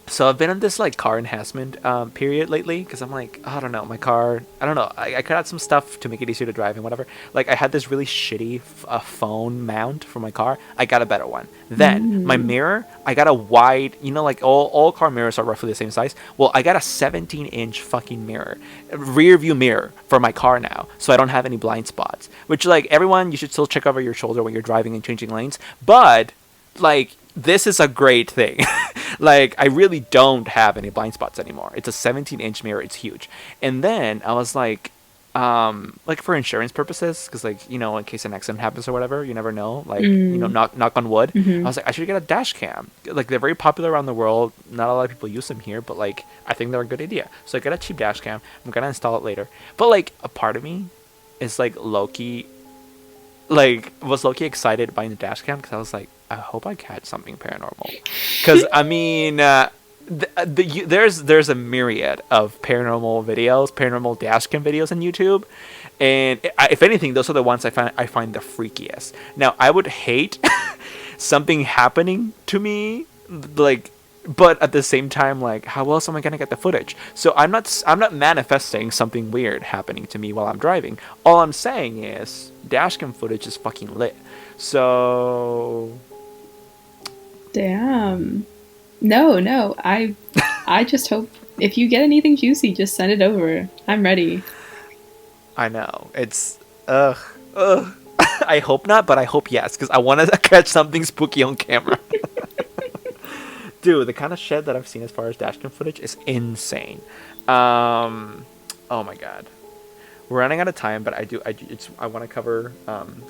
So I've been on this like car enhancement period lately because I'm like, I don't know, my car, I don't know, I could add some stuff to make it easier to drive and whatever. Like I had this really shitty phone mount for my car. I got a better one. Then my mirror, I got a wide, like all car mirrors are roughly the same size. Well, I got a 17-inch fucking mirror, rear view mirror for my car now, so I don't have any blind spots. Which like everyone, you should still check over your shoulder when you're driving and changing lanes. But like this is a great thing. Like I really don't have any blind spots anymore. It's a 17-inch mirror. It's huge. And then I was like for insurance purposes, because like in case an accident happens or whatever, you never know. Like knock on wood. I was like, I should get a dash cam. Like they're very popular around the world. Not a lot of people use them here, but like I think they're a good idea. So I got a cheap dash cam. I'm gonna install it later. But like a part of me is like low-key excited buying the dash cam because I was like, I hope I catch something paranormal. Because I mean, there's a myriad of paranormal videos, paranormal dash cam videos on YouTube, and if anything, those are the ones I find the freakiest. Now, I would hate something happening to me, like. But at the same time, like, how else am I gonna get the footage? So I'm not manifesting something weird happening to me while I'm driving. All I'm saying is dashcam footage is fucking lit. So Damn. No. I just hope if you get anything juicy, just send it over. I'm ready. I know it's ugh. I hope not, but I hope yes, because I want to catch something spooky on camera. Dude, the kind of shit that I've seen as far as dashcam footage is insane. Oh my god, we're running out of time, but I want to cover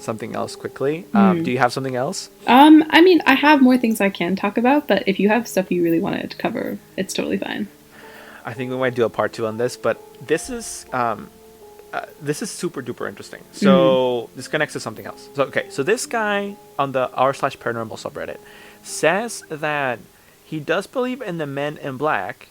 something else quickly. Do you have something else? I mean, I have more things I can talk about, but if you have stuff you really wanted to cover, it's totally fine. I think we might do a part 2 on this, but this is super duper interesting. So this connects to something else. So this guy on the r/paranormal subreddit says that he does believe in the Men in Black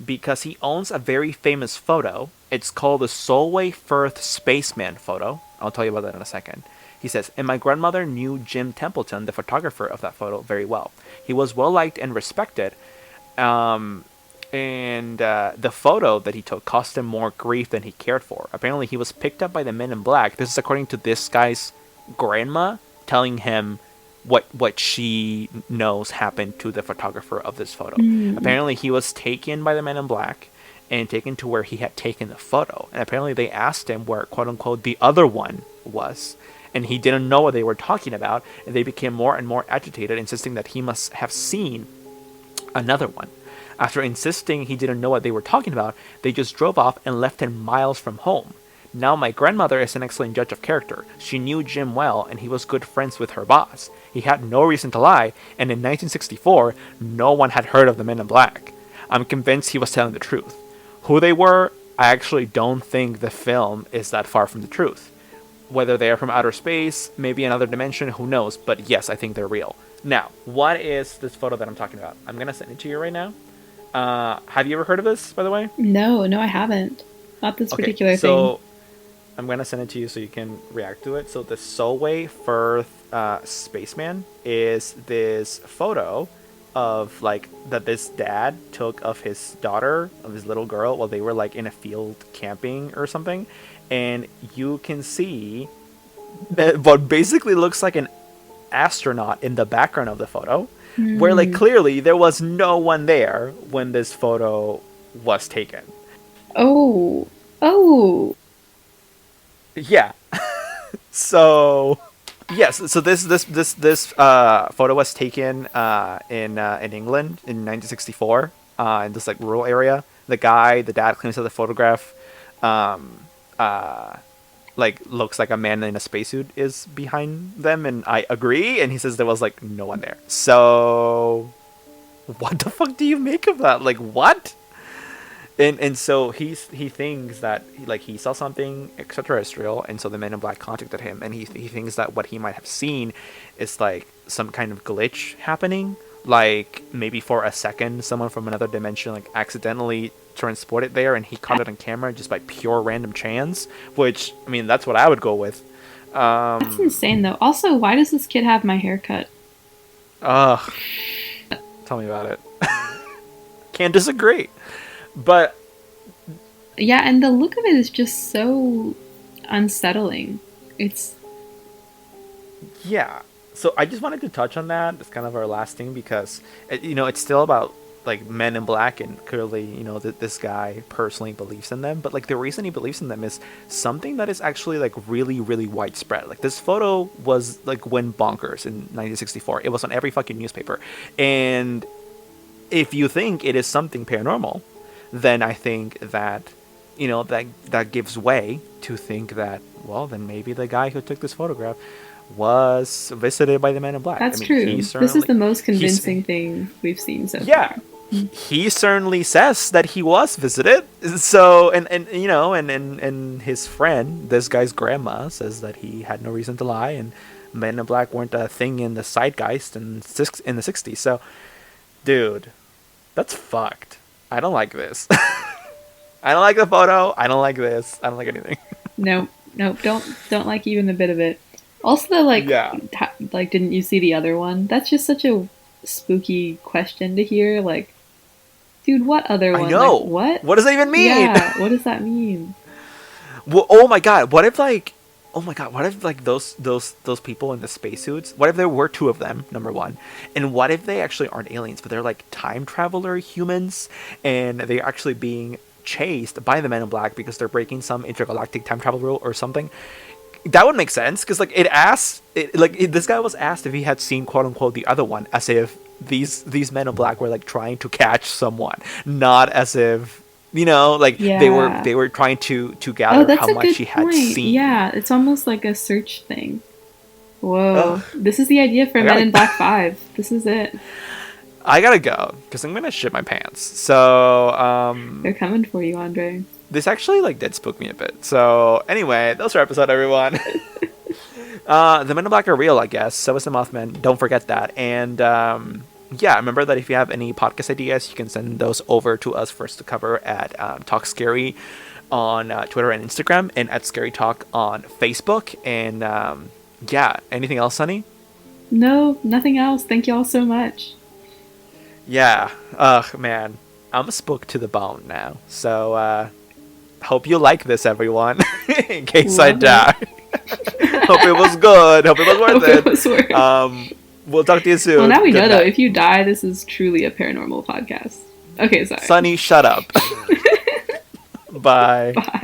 because he owns a very famous photo. It's called the Solway Firth Spaceman photo. I'll tell you about that in a second. He says, and my grandmother knew Jim Templeton, the photographer of that photo, very well. He was well liked and respected. And the photo that he took cost him more grief than he cared for. Apparently, he was picked up by the Men in Black. This is according to this guy's grandma telling him what she knows happened to the photographer of this photo. Apparently, he was taken by the Men in Black and taken to where he had taken the photo. And apparently, they asked him where, quote unquote, the other one was. And he didn't know what they were talking about. And they became more and more agitated, insisting that he must have seen another one. After insisting he didn't know what they were talking about, they just drove off and left him miles from home. Now my grandmother is an excellent judge of character. She knew Jim well, and he was good friends with her boss. He had no reason to lie, and in 1964, no one had heard of the Men in Black. I'm convinced he was telling the truth. Who they were, I actually don't think the film is that far from the truth. Whether they are from outer space, maybe another dimension, who knows, but yes, I think they're real. Now, what is this photo that I'm talking about? I'm going to send it to you right now. Have you ever heard of this, by the way? No, I haven't. Not this particular thing. So I'm going to send it to you so you can react to it. So the Solway Firth spaceman is this photo of like that this dad took of his daughter, of his little girl, while they were like in a field camping or something. And you can see that what basically looks like an astronaut in the background of the photo, where like clearly there was no one there when this photo was taken. Oh. Yeah. So yes, so this photo was taken in England in 1964 in this like rural area. The dad claims that the photograph like looks like a man in a spacesuit is behind them, and I agree, and he says there was like no one there. So what the fuck do you make of that? Like, what? And so he thinks that like he saw something extraterrestrial, and so the Men in Black contacted him, and he thinks that what he might have seen is like some kind of glitch happening, like maybe for a second someone from another dimension like accidentally transported there, and he caught it on camera just by pure random chance. Which, I mean, that's what I would go with. That's insane, though. Also, why does this kid have my haircut? Ugh. Tell me about it. Can't disagree. But yeah, and the look of it is just so unsettling. It's yeah. So I just wanted to touch on that. It's kind of our last thing because it's still about like Men in Black, and clearly that this guy personally believes in them. But like the reason he believes in them is something that is actually like really really widespread. Like this photo was like went bonkers in 1964. It was on every fucking newspaper, and if you think it is something paranormal, then I think that that gives way to think that, well, then maybe the guy who took this photograph was visited by the Men in Black. That's true. This is the most convincing thing we've seen so far. He certainly says that he was visited. So and his friend, this guy's grandma, says that he had no reason to lie, and Men in Black weren't a thing in the zeitgeist in the 60s. So, dude, that's fucked. I don't like this. I don't like the photo. I don't like this. I don't like anything. Nope. Don't like even a bit of it. Also, like didn't you see the other one? That's just such a spooky question to hear. Like, dude, what other one? I know. Like, what? What does that even mean? Yeah, what does that mean? Well, oh my god, what if those people in the spacesuits, what if there were two of them, number one, and what if they actually aren't aliens, but they're like time traveler humans, and they're actually being chased by the Men in Black because they're breaking some intergalactic time travel rule or something? That would make sense, because like this guy was asked if he had seen quote unquote the other one, as if these Men in Black were like trying to catch someone, not as if they were trying to gather how much he had seen. Yeah, it's almost like a search thing. Whoa. This is the idea for Men in Black 5. This is it. I gotta go, because I'm gonna shit my pants. So, they're coming for you, Andre. This actually, like, did spook me a bit. So, anyway, that was our episode, everyone. The Men in Black are real, I guess. So is the Mothman. Don't forget that. And, remember that if you have any podcast ideas, you can send those over to us for us to cover at Talk Scary on Twitter and Instagram, and at Scary Talk on Facebook. And anything else, Sunny? No, nothing else. Thank you all so much. Yeah. Ugh, man. I'm spooked to the bone now. So hope you like this, everyone. In case I die. Hope it was good. Hope it was worth it. We'll talk to you soon. Well, now we know, though, if you die, this is truly a paranormal podcast. Okay, sorry. Sunny, shut up. Bye. Bye.